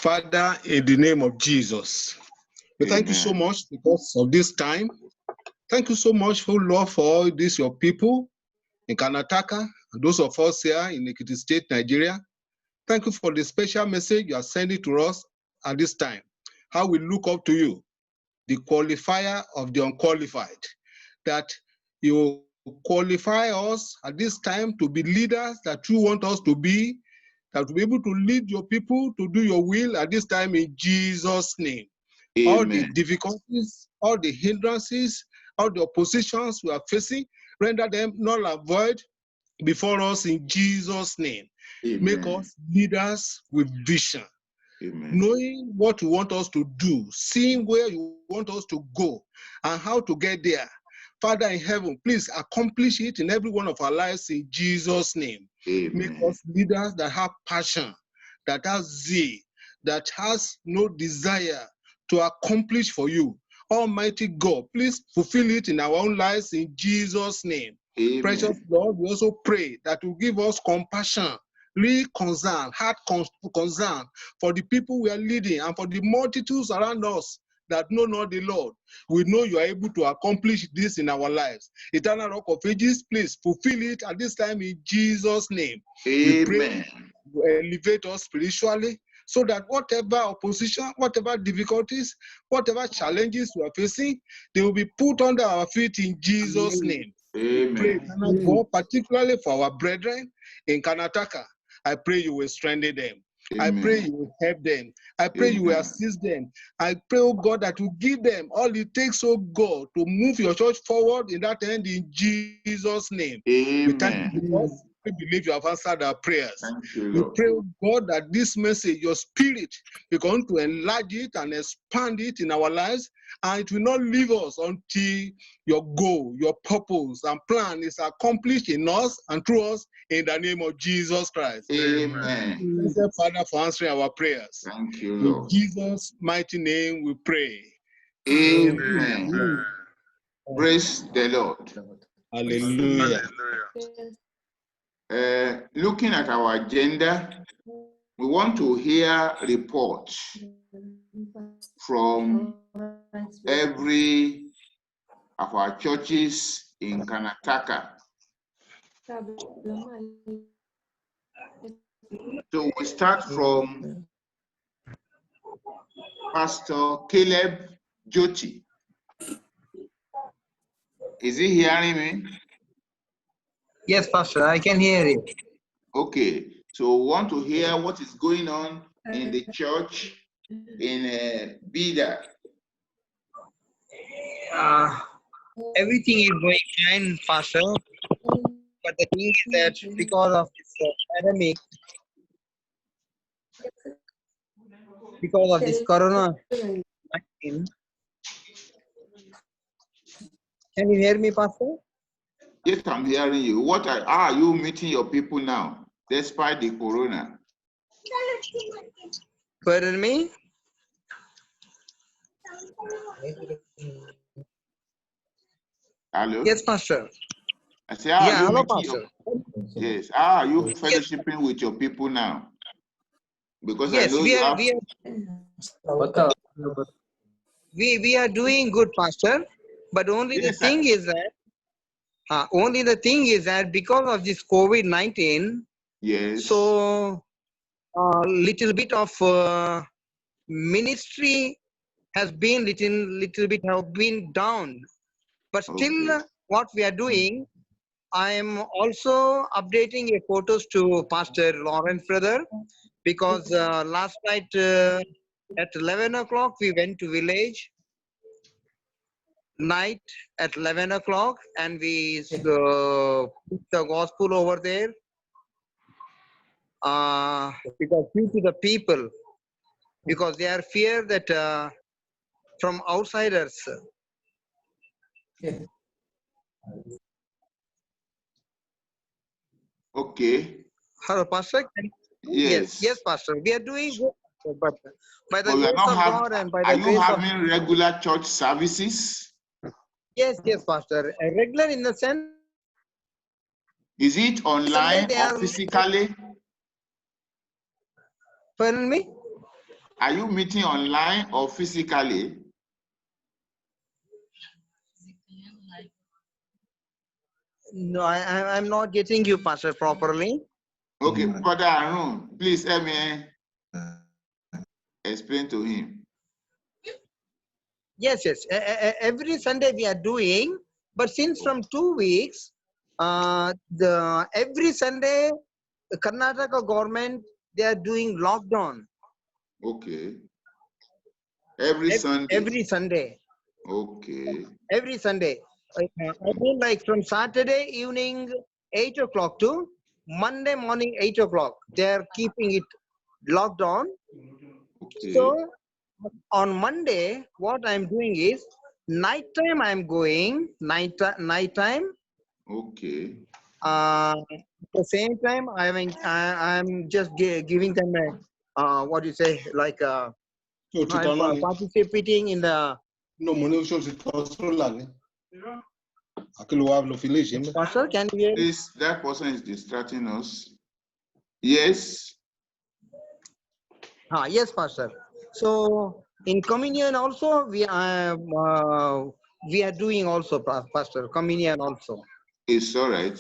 Father, in the name of Jesus, we thank you so Amen. much because of this time. Thank you so much, for Lord, for all these your people in Karnataka, and those of us here in Ekiti State, Nigeria. Thank you for the special message you are sending to us at this time. How we look up to you, the qualifier of the unqualified, that you qualify us at this time to be leaders that you want us to be, that to be able to lead your people to do your will at this time in Jesus' name. All the Amen. difficulties, all the hindrances, all the oppositions we are facing, render them null and void before us in Jesus' name. Make Amen. us leaders with vision, Amen. knowing what you want us to do, seeing where you want us to go, and how to get there. Father in heaven, please accomplish it in every one of our lives in Jesus' name. Make Amen. us leaders that have passion, that has zeal, that has no desire to accomplish for you. Almighty God, please fulfill it in our own lives in Jesus' name. Precious Amen. Lord, we also pray that you give us compassion, real concern, heart concern for the people we are leading and for the multitudes around us that know not the Lord. We know you are able to accomplish this in our lives. Eternal Rock of Ages, please fulfill it at this time in Jesus' name. We pray Amen. you elevate us spiritually so that whatever opposition, whatever difficulties, whatever challenges we are facing, they will be put under our feet in Jesus' name. Pray, Amen. eternal God, particularly for our brethren in Karnataka. I pray you will strengthen them. I pray Amen. you will help them. I pray you will Amen. assist them. I pray, oh God, that you give them all it takes, oh God, to move your church forward in that end in Jesus' name. We thank you Amen. because we believe you have answered our prayers. Thank you, We Lord. pray, oh God, that this message, your spirit, is going to enlarge it and expand it in our lives, and it will not leave us until your goal, your purpose, and plan is accomplished in us and through us in the name of Jesus Christ. Amen. Thank you, Father, for answering our prayers. Thank you, In Lord. Jesus' mighty name we pray. Amen. Praise the Lord. Hallelujah. Looking at our agenda, we want to hear reports from every of our churches in Karnataka. So we start from Pastor Caleb Joti. Is he hearing me? Yes, Pastor, I can hear you. Okay, so we want to hear what is going on in the church in Bida. Everything is going fine, Pastor. But the thing is that because of this pandemic, because of this Corona-19, can you hear me, Pastor? Yes, I'm hearing you. How are you meeting your people now, despite the corona? Pardon me? Hello? Yes, Pastor. I say, how are Yeah, you hello, meeting Pastor. Yes, how are you fellowshipping with your people now? Because I Yes, know we you are have. we are doing good, Pastor. But only the Yes, thing is that because of this COVID-19, yes. so little bit of ministry has been little bit have been down. But still, Okay. what we are doing, I am also updating your photos to Pastor Lawrence brother, because last night at 11 o'clock we went to village night at 11 o'clock, and we put the gospel over there because due to the people, because they are fear that from outsiders. Okay. Hello, Pastor. Yes, Yes. Pastor. We are doing good, but by the But we are grace not of God and by Are the you grace of having regular church services? yes, Pastor. A regular in the sense Is it Sunday online they or are. physically? Pardon me? Are you meeting online or physically? No, I'm not getting you, Pastor, properly. Okay, Brother Arun, please help me explain to him. Yes. Every Sunday we are doing, but since from 2 weeks, the every Sunday, the Karnataka government they are doing lockdown. Okay. Every Sunday. Every Sunday. Okay. Every Sunday. I mean, like from Saturday evening 8 o'clock to Monday morning 8 o'clock. They are keeping it locked on. Okay. So on Monday, what I'm doing is nighttime. I'm going nighttime. Okay. At the same time, I'm just giving them a what do you say, like I'm participating in the. No, money shows it also like. Pastor, can you hear? Please, that person is distracting us. Yes. Yes, Pastor. So in communion also we are doing also, Pastor, communion also. It's all right.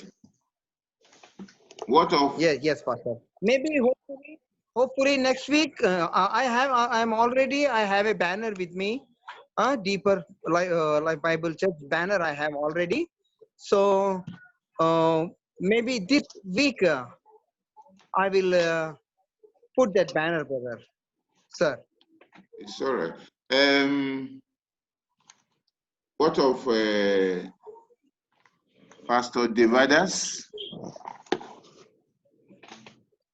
What of? Yes, Pastor. Maybe hopefully next week I have a banner with me, deeper like Bible Church banner I have already. So maybe this week I will put that banner, brother, sir. It's all right. What of Pastor Devadas?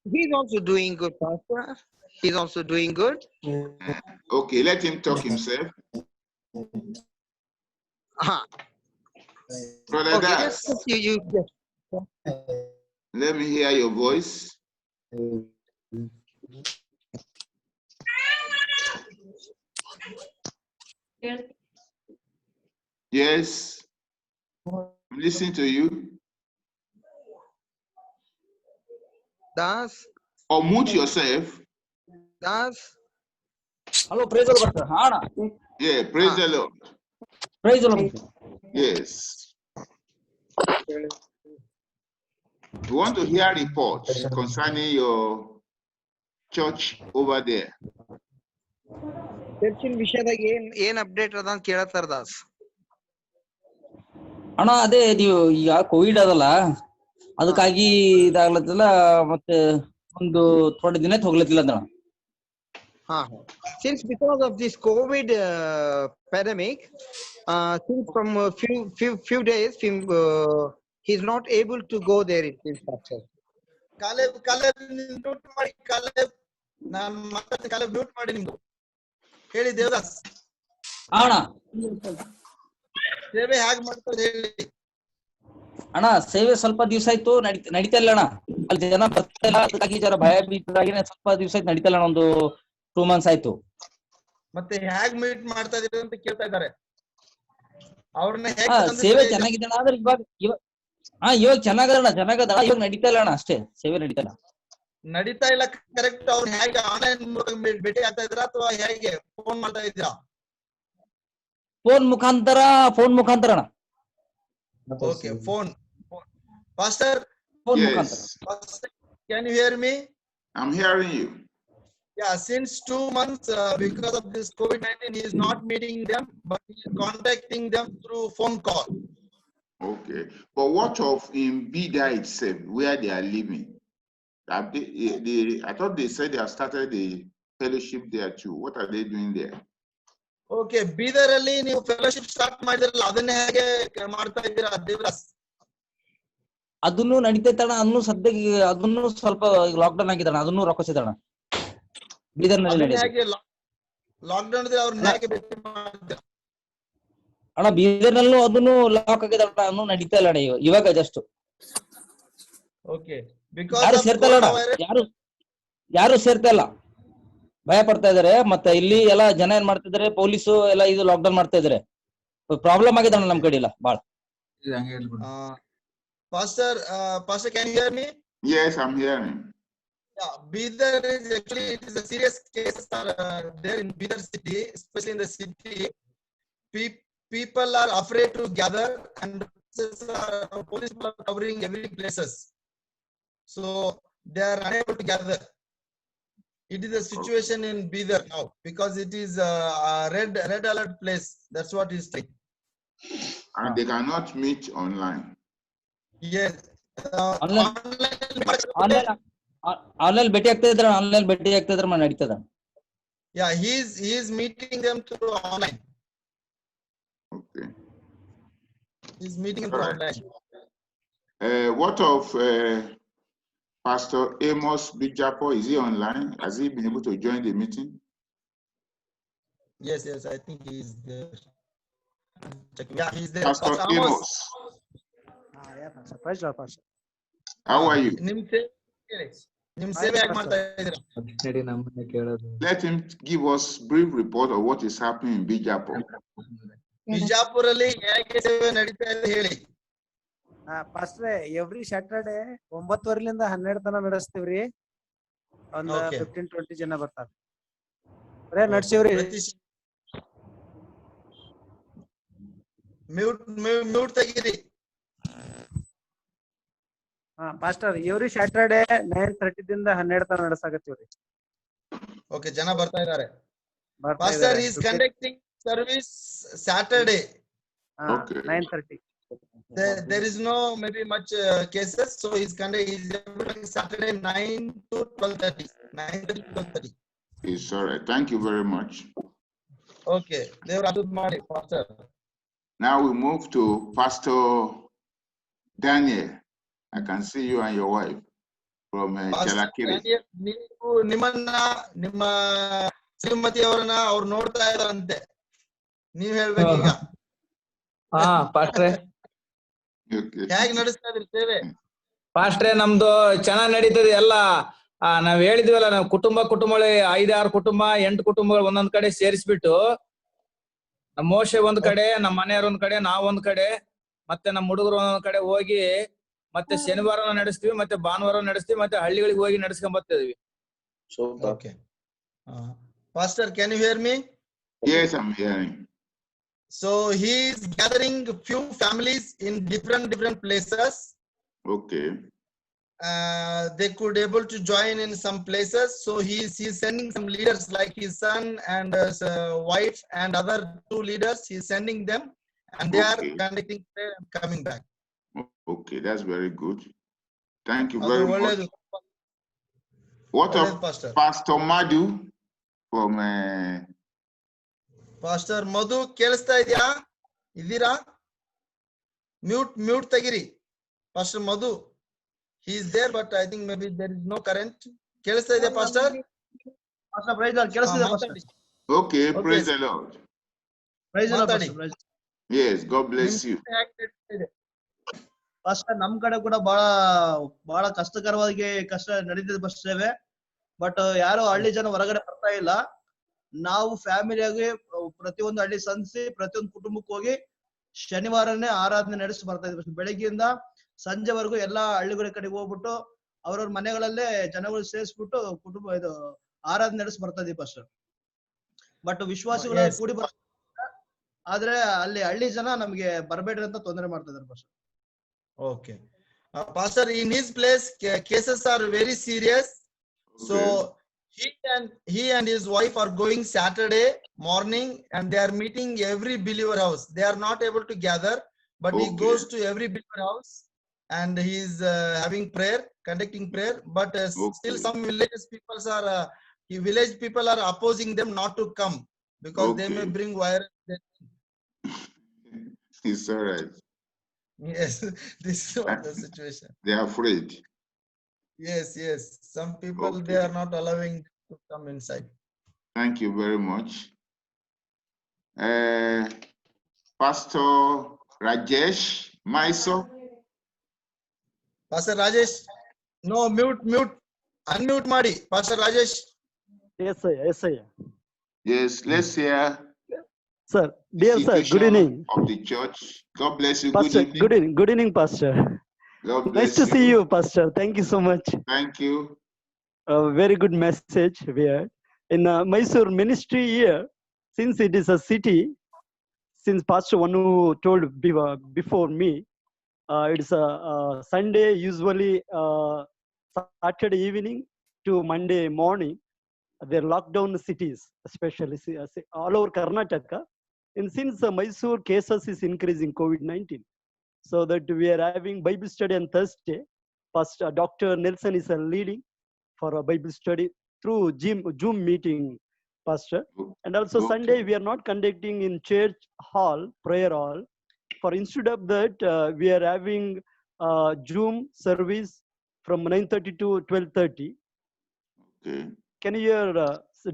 He's also doing good, Pastor. He's also doing good. Okay, let him talk himself. Brother Okay, Das, just you. let me hear your voice. Yes. Listen to you. Das. Or mute yourself. Das. Hello, praise the Lord, Pastor. Yeah, praise the Lord. Praise the Lord. Yes. We want to hear reports concerning your church over there. ಚರ್ಚಿನ ವಿಷಯದಾಗ ಏನ್ update ಅದ ಅಂತ ಕೇಳತ್ತಾರ ದಾಸ್. ಅಣ್ಣ ಅದೇ ನೀವು ಈಗ Covid ಅದಲ್ಲ ಅದಕ್ಕಾಗಿ ಇದಾಗ್ಲತ್ತಲ್ಲ ಮತ್ತೆ ಒಂದು ಥೋಡೆ ದಿನ ಹೋಗ್ಲತ್ತಿಲ್ಲ ಅಣ್ಣ. Since because of this COVID pandemic, since from a few days, he's not able to go there. It seems, Pastor. Caleb mute ಮಾಡಿ, ಕಾಲೇಬ್ ನಾನು ಮಾತಾಡ್ತೀನಿ, ಕಾಲೇಬ್ ಮ್ಯೂಟ್ ಮಾಡಿ ನಿಮ್ದು ಹೇಳಿ. ದೇವದಾಸ್ ಅಣ್ಣ ಸೇವೆ ಹೇಗೆ ಮಾಡ್ತಾರೆ ಹೇಳಿ. ಅಣ್ಣ ಸೇವೆ ಸ್ವಲ್ಪ ದಿವಸ ಆಯ್ತು ನಡೀತಾ ಇಲ್ಲ ಅಣ್ಣ. ಅಲ್ಲಿ ಜನ ಬರ್ತಾ ಇಲ್ಲ, ಅದಕ್ಕಾಗಿ ಜರ ಭಯ ಬೀಳಾಗಿನೇ ಸ್ವಲ್ಪ ದಿವಸ ಆಯ್ತು ನಡೀತಾ ಇಲ್ಲ ಅಣ್ಣ, ಒಂದು 2 months ಆಯ್ತು. ಮತ್ತೆ ಹೇಗ್ ಮೀಟ್ ಮಾಡ್ತಾ ಇದೀರಿ ಅಂತ ಕೇಳ್ತಾ ಇದ್ದಾರೆ. ಅವ್ರನ್ನ ಹೇಗ್ ಹಾ ಸೇವೆ ತಂದಿದ್ದೀರಿ? ಚೆನ್ನಾಗಿದೆ ಅಣ್ಣ, ಆದ್ರೆ ಇವಾಗ ಚೆನ್ನಾಗದಣ್ಣ, ಇವಾಗ ನಡೀತಾ ಇಲ್ಲ ಅಣ್ಣ, ಅಷ್ಟೇ ಸೇವೆ ನಡೀತಾ ಇಲ್ಲ. ನಡೀತಾ ಇಲ್ಲ ಕರೆಕ್ಟ್. ಅವ್ರು ಹೇಗೆ ಆನ್ಲೈನ್ ಮೂಲಕ ಭೇಟಿ ಆಗ್ತಾ ಇದ್ದೀರಾ ಅಥವಾ ಹೇಗೆ ಫೋನ್ ಮಾಡ್ತಾ ಇದ್ದೀರಾ? ಫೋನ್ ಮುಖಾಂತರ ಅಣ್ಣ. Okay, phone. Pastor, ಫೋನ್ ಮುಖಾಂತರ. Yes, Pastor, can you hear me? I'm hearing you. Yeah, since 2 months, because of this COVID-19, he is not meeting them, but he is contacting them through phone call. Okay, but what of in Bida itself, where they are living? Have I thought they said they have started the fellowship there too. What are they doing there? Okay, Bidar ಅಲ್ಲಿ ನೀವು fellowship start ಮಾಡಿದ್ರಲ್ಲ, ಅದನ್ನ ಹೇಗೆ ಮಾಡ್ತಾ ಇದ್ದೀರಾ ದೇವರಾಸ್? ಅದನ್ನು ನಡೀತೈತಣ್ಣ, ಅದನ್ನು ಸದ್ಯಕ್ಕೆ ಅದನ್ನು ಸ್ವಲ್ಪ ಲಾಕ್ಡೌನ್ ಆಗಿದಣ್ಣ, ಅದನ್ನು ರೊಕ್ಕಿಸಿದಣ್ಣ ಬೀದರ್ನಲ್ಲಿ ಅದನ್ನ ನಡೆಯುತ್ತೆ. ಹೇಗೆ ಲಾಕ್ಡೌನ್ ಇದ್ರೆ ಅವ್ರನ್ನ ಹೇಗೆ ಭೇಟಿ ಮಾಡ್ತೀರಾ? ಅಣ್ಣ ಬೀದರ್ನಲ್ಲೂ ಅದನ್ನು ಲಾಕ್ ಆಗಿದಣ್ಣ, ಅದನ್ನು ನಡೀತಾ ಇಲ್ಲ ಅಣ್ಣ ಇವಾಗ ಜಸ್ಟ್. Okay, because ಯಾರು of ಸೇರ್ತಾ ಇಲ್ಲ ಅಣ್ಣ, coronavirus. ಯಾರು ಸೇರ್ತಾ ಇಲ್ಲ, ಭಯ ಪಡ್ತಾ ಇದಾರೆ. ಮತ್ತೆ ಇಲ್ಲಿ ಎಲ್ಲ ಜನ ಏನ್ ಮಾಡ್ತಿದಾರೆ, ಪೊಲೀಸು ಎಲ್ಲ ಇದು ಲಾಕ್ಡೌನ್ ಮಾಡ್ತಾ ಇದಾರೆ. ಪ್ರಾಬ್ಲಮ್ ಆಗಿದೆ ಅಣ್ಣ ನಮ್ ಕಡೆ ಇಲ್ಲ ಬಾಳ. Pastor, can you hear me? Yes, I'm hearing. Yeah, Bidar is actually, it is a serious case there in Bidar city, especially in the city. People are afraid to gather, and police are covering every places, so they are unable to gather. It is a situation in Bidar now because it is a red alert place. That's what is saying. And they cannot meet online. Yes. Online ಭೇಟಿ ಆಗ್ತಾ ಇದ್ರೆ ನಡೀತದ. Yeah, he is meeting them through online. Okay. He's meeting them through online. What of Pastor Amos Bijapo? Is he online? Has he been able to join the meeting? Yes, I think he is there. Yeah, he's there. Pastor Amos. Yeah, Pastor. Praise the Lord, Pastor. How are you? ನಿಮ್ ಸೇವೆ ಹೇಗೆ ಮಾಡ್ತಾ ಇದ್ದೀರಾ? Let him give us brief report of what is happening in Bijapo. ಬಿಜಾಪುರಲ್ಲಿ ಹೇಗೆ ಸೇವೆ ನಡೀತಾ ಇದೆ ಹೇಳಿ. ಪಾಸ್ಟ್ರೆ ಎವ್ರಿ ಸ್ಯಾಟರ್ಡೆ 9:30ಲಿಂದ 12 ತನ ನಡೆಸ್ತೀವ್ರಿ. ಒಂದು 15-20 ಜನ ಬರ್ತಾರೆ. ಬರೇ ನಡ್ಸಿವ್ರಿ. ಮ್ಯೂಟ್ ತೆಗೀರಿ. ಪಾಸ್ಟರ್ ಎವ್ರಿ ಸ್ಯಾಟರ್ಡೆ 9:30 ದಿಂದ 12 ತನ ನಡೆಸಾಕತ್ತೀವ್ರಿ. ಓಕೆ, ಜನ ಬರ್ತಾ ಇದ್ದಾರೆ. Pastor is conducting service Saturday. Okay. 9:30. There is no maybe much cases, so he's conducting Saturday 9 to 12:30. 9:30 to 12:30. It's all right. Thank you very much. Okay, ದೇವರ ಆಶೀರ್ವಾದ ಮಾಡಿ Pastor. Now we move to Pastor Daniel. I can see you and your wife from Chalakiri. ನೀವು ನಿಮ್ಮನ್ನ ನಿಮ್ಮ ಶ್ರೀಮತಿ ಅವರನ್ನ ಅವ್ರು ನೋಡ್ತಾ ಇದಾರಂತೆ, ನೀವ್ ಹೇಳ್ಬೇಕು ಈಗ. ಪಾಸ್ಟ್ರೆ ಹೇಗ್ ನಡೆಸ್ತಾ ಇದ್ರಿ ಸೇವೆ? ಪಾಸ್ಟ್ರೆ ನಮ್ದು ಚೆನ್ನಾಗ್ ನಡೀತದೆ ಎಲ್ಲ. ನಾವ್ ಹೇಳಿದ್ವಲ್ಲ, ನಾವ್ ಕುಟುಂಬ 5-6 ಕುಟುಂಬ 8 ಕುಟುಂಬಗಳು ಒಂದೊಂದ್ ಕಡೆ ಸೇರಿಸ್ಬಿಟ್ಟು, ನಮ್ಮ ಮೋಶೆ ಒಂದ್ ಕಡೆ, ನಮ್ಮ ಮನೆಯವ್ರ ಒಂದ್ ಕಡೆ, ನಾವ್ ಒಂದ್ ಕಡೆ, ಮತ್ತೆ ನಮ್ಮ ಹುಡುಗರು ಒಂದೊಂದ್ ಕಡೆ ಹೋಗಿ, ಮತ್ತೆ ಶನಿವಾರ ನಡೆಸ್ತೀವಿ, ಮತ್ತೆ ಭಾನುವಾರ ನಡೆಸ್ತೀವಿ, ಮತ್ತೆ ಹಳ್ಳಿಗಳಿಗೆ ಹೋಗಿ ನಡೆಸ್ಕೊಂಡ್ ಬರ್ತಿದ್ವಿ. Okay. Pastor, can you hear me? Yes, I'm hearing. So he is gathering few families in different places. Okay. They could able to join in some places. So he is sending some leaders like his son and his wife and other 2 leaders. He is sending them, and they are conducting prayer and coming back. Okay, that's very good. Thank you very much. What of Pastor Madhu from Pastor Madhu, ಕೇಳಿಸ್ತಾ ಇದೆಯಾ? ಇದೀರಾ? Mute ತೆಗಿರಿ. Pastor Madhu, he is there, but I think maybe there is no current. ಕೇಳಿಸ್ತಾ ಇದೆಯಾ Pastor? Pastor, praise the Lord. ಕೇಳಿಸ್ತಿದೆ Pastor. Okay, praise the Lord. Praise the Lord, Pastor. Yes, God bless you. First ನಮ್ ಕಡೆ ಕೂಡ ಬಹಳ ಕಷ್ಟಕರವಾಗಿ ಕಷ್ಟ ನಡೀತಿದೆ bus ಸೇವೆ. ಬಟ್ ಯಾರು ಹಳ್ಳಿ ಜನ ಹೊರಗಡೆ ಬರ್ತಾ ಇಲ್ಲ. ನಾವು ಫ್ಯಾಮಿಲಿಯಾಗಿ ಪ್ರತಿಯೊಂದು ಹಳ್ಳಿ ಸಂಧಿಸಿ ಪ್ರತಿಯೊಂದು ಕುಟುಂಬಕ್ಕೆ ಹೋಗಿ ಶನಿವಾರನೇ ಆರಾಧನೆ ನಡೆಸಿ ಬರ್ತಾ ಇದ್ವಿ. ಬೆಳಗ್ಗೆಯಿಂದ ಸಂಜೆವರೆಗೂ ಎಲ್ಲಾ ಹಳ್ಳಿಗಳ ಕಡೆಗೆ ಹೋಗ್ಬಿಟ್ಟು ಅವ್ರವ್ರ ಮನೆಗಳಲ್ಲೇ ಜನಗಳು ಸೇರಿಸ್ಬಿಟ್ಟು ಕುಟುಂಬ ಇದು ಆರಾಧನೆ ನಡೆಸಿ ಬರ್ತಾ ಇದೀವಿ ಫಸ್ಟ್. ಬಟ್ ವಿಶ್ವಾಸಿಗಳ Yes. ಕೂಡಿ ಆದ್ರೆ ಅಲ್ಲಿ ಹಳ್ಳಿ ಜನ ನಮ್ಗೆ ಬರ್ಬೇಡ್ರಿ ಅಂತ ತೊಂದರೆ ಮಾಡ್ತಾ ಇದಾರೆ first. Okay. Pastor, in his place, cases are very serious. So he and his wife are going Saturday morning, and they are meeting every believer house. They are not able to gather, but he Okay. goes to every believer house, and he is having prayer, conducting prayer. But still, Okay. some village people are opposing them not to come because they may Okay. bring virus. It's all right. Yes, this is what the situation. They are afraid. Yes, yes. Some people they Okay. are not allowing to come inside. Thank you very much. Pastor Rajesh Mysore. Pastor Rajesh, no, unmute Madi. Pastor Rajesh. Yes, sir. Yes, sir. Yes, let's hear Sir, dear sir, good situation evening. of the church. God bless you. Pastor, Good good evening. evening. Good evening, Pastor. God Nice bless to see you, Pastor. Thank you so much. Thank you. A very good message we had. In Mysore ministry here, since it is a city, since Pastor Vanu told before me, it's a Sunday, usually Saturday evening to Monday morning. They're locked down cities, especially all over Karnataka. And since Mysore cases is increasing COVID-19, so that we are having Bible study on Thursday. Pastor Dr. Nelson is leading for a Bible study through Zoom meeting, Pastor. And also Okay. Sunday we are not conducting in church hall, prayer hall. For instead of that, we are having Zoom service from 9:30 to 12:30. Okay. Can you hear,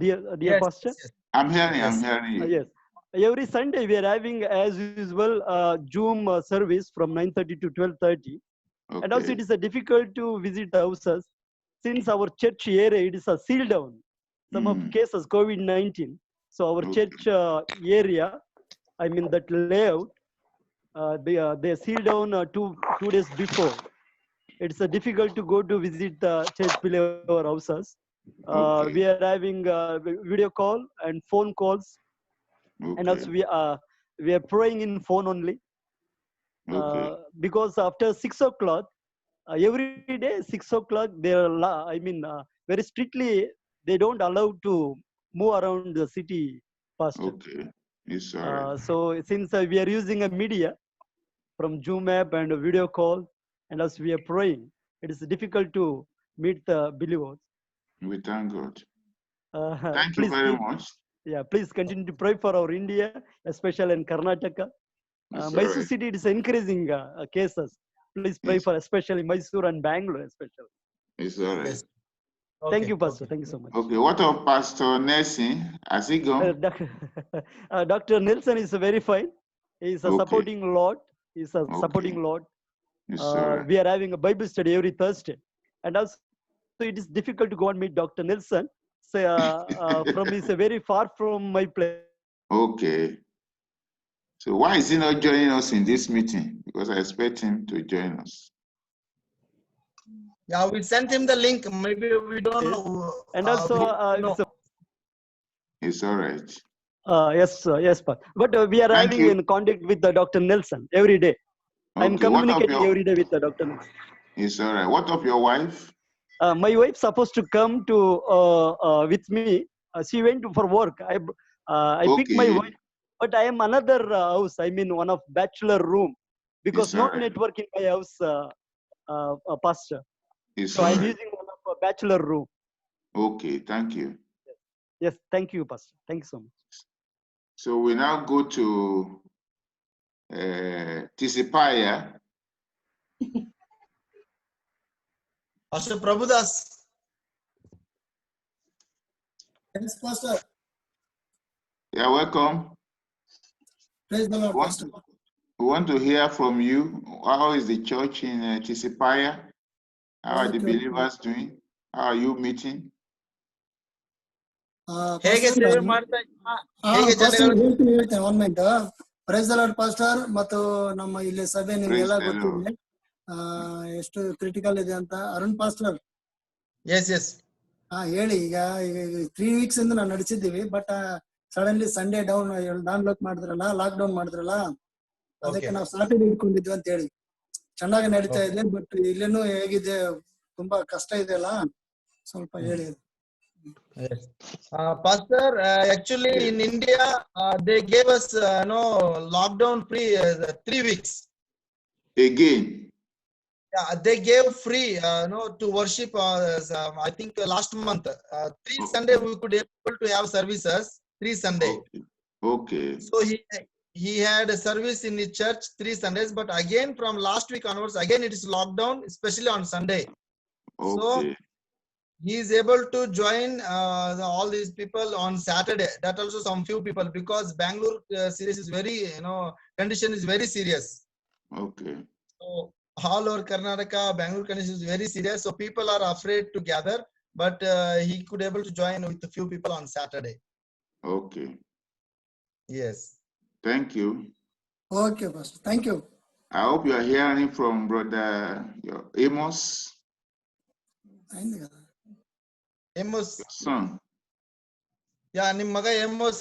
dear Yes, Pastor? yes. I'm hearing Yes. you. Yes. Every Sunday we are having, as usual, Zoom service from 9:30 to 12:30. And also Okay. it is difficult to visit the houses since our church area it is a seal down. Some of cases COVID-19. So our Okay. church area, I mean that layout, they seal down two days before. It's difficult to go to visit the church believer houses. Okay. We are having video call and phone calls, and also Okay. we are praying in phone only. Okay. Because after 6 o'clock, every day 6 o'clock, they are very strictly they don't allow to move around the city, Pastor. Okay. It's all right. So since we are using a media from Zoom app and a video call, and as we are praying, it is difficult to meet the believers. We thank God. Thank you Please, very much. please continue to pray for our India, especially in Karnataka. It's all Mysore right. city it is increasing cases. Please pray Yes. for especially Mysore and Bangalore especially. It's all right. Yes. Thank Okay, you, Pastor. okay. Thank you so much. Okay. What of Pastor Nelson? Has he gone? Dr. Nelson is very fine. He is Okay. supporting Lord. He is supporting Okay. Lord. It's all right. We are having a Bible study every Thursday, and also it is difficult to go and meet Dr. Nelson. So, from is very far from my place. Okay. So why is he not joining us in this meeting? Because I expect him to join us. Yeah, we sent him the link. Maybe we don't know. And also, no. It's all right. yes, but we are Thank having you. in contact with Dr. Nelson every day. I'm Okay. What of communicating your? every day with Dr. Nelson. It's all right. What of your wife? My wife supposed to come to with me. She went for work. I picked my Okay. wife, but I am another house. I mean one of bachelor room because It's no all right. network in my house, Pastor. It's So all I'm right. using one of a bachelor room. Okay. Thank you. Yes, thank you, Pastor. Thank you so much. So we now go to Tisipaya. Pastor Prabhudas. Yes, Pastor. Yeah, welcome. Praise the Lord, What? Pastor. We want to hear from you. How is the church in Tisipaya? How are the Okay. believers doing? How are you meeting? ಹೇಗೆ Pastor, ಸೇವೆ ಮಾಡ್ತಾ ಹೇಗೆ pastor, ಜನಗಳು ಹೇಳ್ತೀನಿ 1 minute. Praise the lord pastor ಮತ್ತು ನಮ್ಮ ಇಲ್ಲಿ ಸಭೆ ನಿಮ್ಗೆಲ್ಲ Praise the ಗೊತ್ತಿದೆ ಎಷ್ಟು ಕ್ರಿಟಿಕಲ್ ಇದೆ ಅಂತ. ಅರುಣ್ ಪಾಸ್ಟರ್ ಎಸ್ ಎಸ್ ಹೇಳಿ. ಈಗ 3 weeks ಇಂದ ನಾವು ನಡೆಸಿದ್ದೀವಿ, but suddenly Sunday down lock ಮಾಡಿದ್ರಲ್ಲ, ಲಾಕ್ ಡೌನ್ ಮಾಡಿದ್ರಲ್ಲ, ಅದಕ್ಕೆ ನಾವು ಸಾಟರ್ಡೆ ಇಟ್ಕೊಂಡಿದ್ವಿ ಅಂತ ಹೇಳಿ. ಚೆನ್ನಾಗಿ ನಡೀತಾ ಇದೆ, ಬಟ್ ಇಲ್ಲೇನು ಹೇಗಿದೆ, ತುಂಬಾ ಕಷ್ಟ ಇದೆ ಅಲ್ಲ, ಸ್ವಲ್ಪ ಹೇಳಿ. Pastor, actually in India, they gave us lockdown free 3 weeks. Again. Yeah, they gave free to worship. I think last month, 3 Sunday we could able to have services. 3 Sunday. Okay. So he had a service in the church 3 Sundays, but again from last week onwards, again it is lockdown, especially on Sunday. Okay. So he is able to join all these people on Saturday. That also some few people, because Bangalore series is very, condition is very serious. Okay. So all over Karnataka, Bangalore condition is very serious. So people are afraid to gather, but he could able to join with a few people on Saturday. Okay. Yes. Thank you. Okay, Pastor. Thank you. I hope you are hearing from Brother Amos. Amos. Son. Yeah, ನಿಮ್ಮ ಮಗ Amos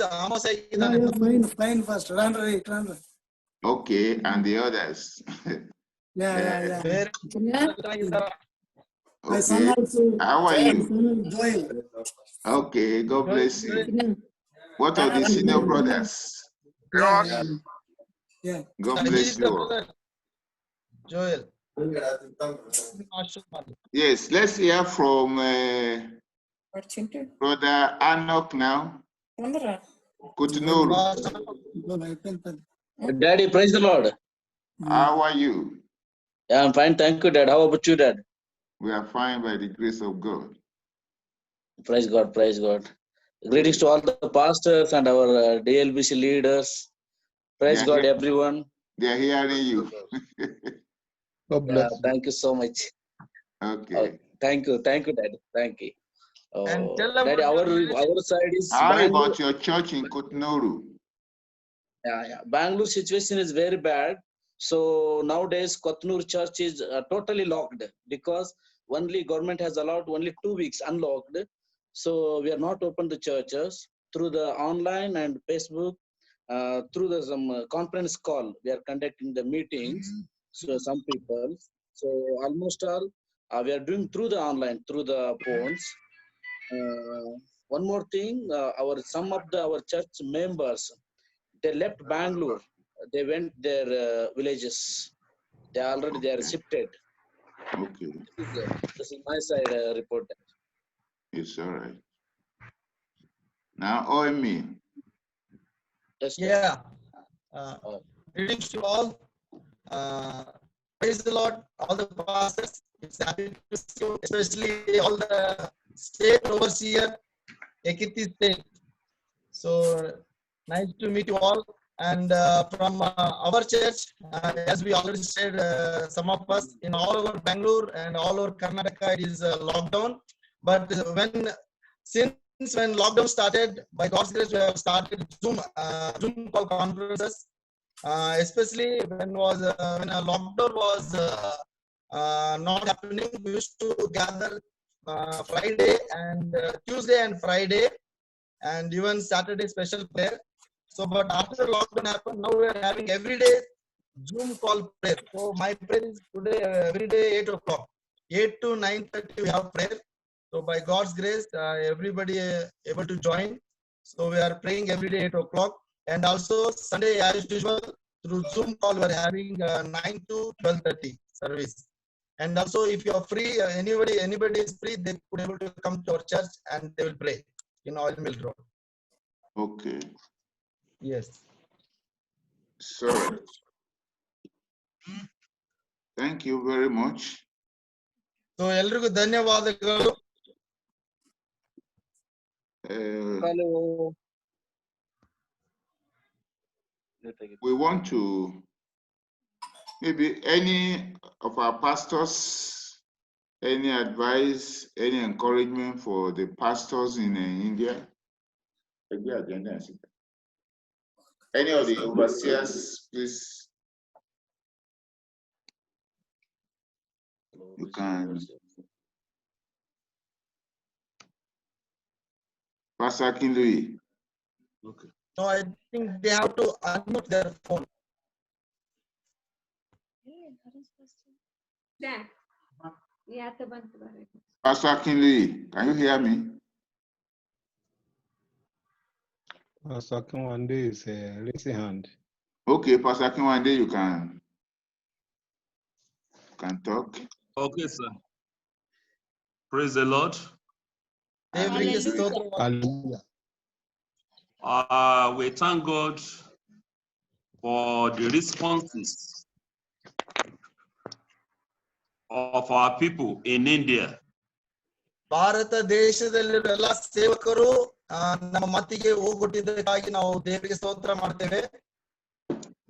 Fine, Pastor. Run. Okay, and the others. Yeah. Okay. How are you? Joel. Okay, God bless you. What are the senior brothers? Yeah. God bless you all. Joel. Yes, let's hear from Brother Anok now. Kutunuru. Daddy, praise the Lord. How are you? Yeah, I'm fine. Thank you, Dad. How about you, Dad? We are fine by the grace of God. Praise God, praise God. Greetings to all the pastors and our DLBC leaders. Praise God, everyone. They are hearing you. God bless you. Thank you so much. Okay. Thank you, Dad. Thank you. And tell them Daddy, our side is How Bangalore. about your church in Kutunuru? Yeah. Bangalore situation is very bad. So nowadays, Kothnoor church is totally locked because only government has allowed only 2 weeks unlocked. So we are not open the churches through the online and Facebook, through the some conference call. We are conducting the meetings. So some people. So almost all we are doing through the online, through the phones. One more thing, some of our church members, they left Bangalore. They went their villages. They are shifted. Okay. This is my side report. It's all right. Now, OME. Yes, yeah. Greetings to all. Praise the Lord, all the pastors. It's happy to see you, especially all the state overseer, Ekiti State. So nice to meet you all. And from our church, as we already said, some of us in all over Bangalore and all over Karnataka, it is lockdown. But since when lockdown started, by God's grace, we have started Zoom call conferences. Especially when lockdown was not happening, we used to gather Friday and Tuesday and Friday, and even Saturday special prayer. So, but after lockdown happened, now we are having everyday Zoom call prayer. So my prayer is today every day 8 o'clock, 8 to 9:30 we have prayer. So by God's grace, everybody able to join. So we are praying every day 8 o'clock, and also Sunday as usual through Zoom call we are having 9 to 12:30 service. And also if you are free, anybody is free, they could able to come to our church and they will pray in Oil Mill Road. Okay. Yes. So, thank you very much. So, ಎಲ್ರಿಗೂ ಧನ್ಯವಾದಗಳು. We want to Maybe any of our pastors, any advice, any encouragement for the pastors in India? Any of the overseers, please. You can. Pastor Kinley. Okay. No, I think they have to unmute their phone. Pastor Kinley, can you hear me? Pastor Kinwande is raising hand. Okay, Pastor Kinwande, you can talk. Okay, sir. Praise the Lord. Hallelujah. We thank God for the responses of our people in India. Bharat ದೇಶದಲ್ಲಿರುವ ಎಲ್ಲ ಸೇವಕರು ನಮ್ಮ ಮತ್ತಿಗೆ ಹೋಗ್ಬಿಟ್ಟಿದ್ದಕ್ಕಾಗಿ ನಾವು ದೇವರಿಗೆ ಸ್ತೋತ್ರ ಮಾಡ್ತೇವೆ.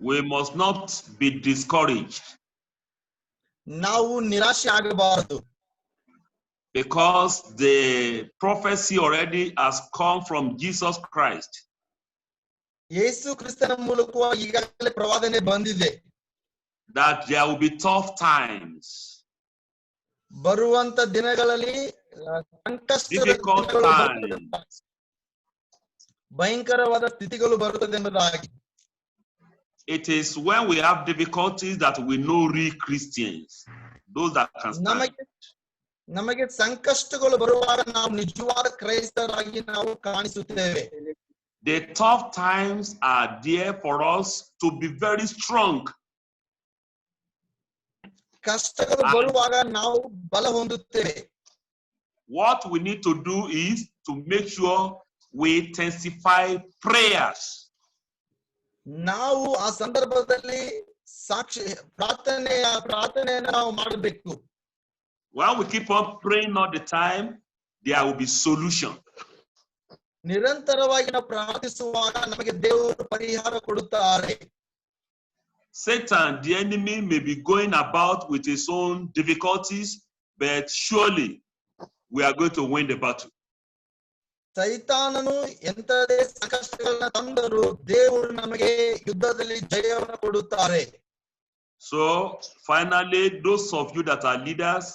We must not be discouraged. ನಾವು ನಿರಾಶೆ ಆಗಬಾರದು. Because the prophecy already has come from Jesus Christ. ಯೇಸು ಕ್ರಿಸ್ತನ ಮೂಲಕವಾಗಿ ಈಗಾಗಲೇ ಪ್ರವಾದನೆ ಬಂದಿದೆ. That there will be tough times. ಬರುವಂತ ದಿನಗಳಲ್ಲಿ ಸಂಕಷ್ಟಗಳು ಭಯಂಕರವಾದ ಸ್ಥಿತಿಗಳು ಬರುತ್ತದೆ ಎಂಬುದಾಗಿ. It is when we have difficulties that we know real Christians, those that can stand. ನಮಗೆ ಸಂಕಷ್ಟಗಳು ಬರುವಾಗ ನಾವು ನಿಜವಾದ ಕ್ರೈಸ್ತರಾಗಿ ನಾವು ಕಾಣಿಸುತ್ತೇವೆ. The tough times are there for us to be very strong. ಕಷ್ಟಗಳು ಬರುವಾಗ ನಾವು ಬಲ ಹೊಂದುತ್ತೇವೆ. What we need to do is to make sure we intensify prayers. ನಾವು ಆ ಸಂದರ್ಭದಲ್ಲಿ ಪ್ರಾರ್ಥನೆಯನ್ನು ನಾವು ಮಾಡಬೇಕು. When we keep on praying all the time, there will be solution. ನಿರಂತರವಾಗಿ ನಾವು ಪ್ರಾರ್ಥಿಸುವಾಗ ನಮಗೆ ದೇವರು ಪರಿಹಾರ ಕೊಡುತ್ತಾರೆ. Satan, the enemy, may be going about with his own difficulties, but surely we are going to win the battle. ಸೈತಾನನು ಎಂತದೇ ಸಂಕಷ್ಟಗಳನ್ನ ತಂದರೂ ದೇವರು ನಮಗೆ ಯುದ್ಧದಲ್ಲಿ ಜಯವನ್ನು ಕೊಡುತ್ತಾರೆ. So finally, those of you that are leaders,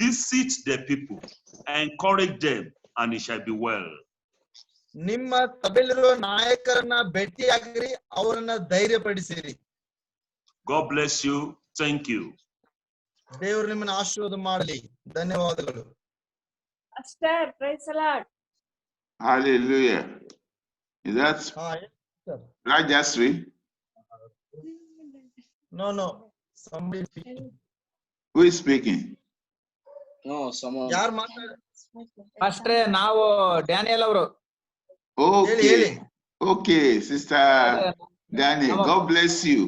visit the people, encourage them, and it shall be well. ನಿಮ್ಮ ಸಭೆಯಲ್ಲಿರುವ ನಾಯಕರನ್ನ ಭೇಟಿಯಾಗಿರಿ, ಅವರನ್ನ ಧೈರ್ಯಪಡಿಸಿರಿ. God bless you. Thank you. ದೇವರು ನಿಮ್ಮನ್ನು ಆಶೀರ್ವಾದ ಮಾಡಲಿ. ಧನ್ಯವಾದಗಳು. Pastor, praise the Lord. Hallelujah. Is that Rajasri? No. Somebody speaking. Who is speaking? No, someone. ಯಾರು ಮಾತಾಡ? ಅಷ್ಟೇ ನಾವು ಡ್ಯಾನಿಯಲ್ ಅವರು. Okay, Sister Daniel. God bless you.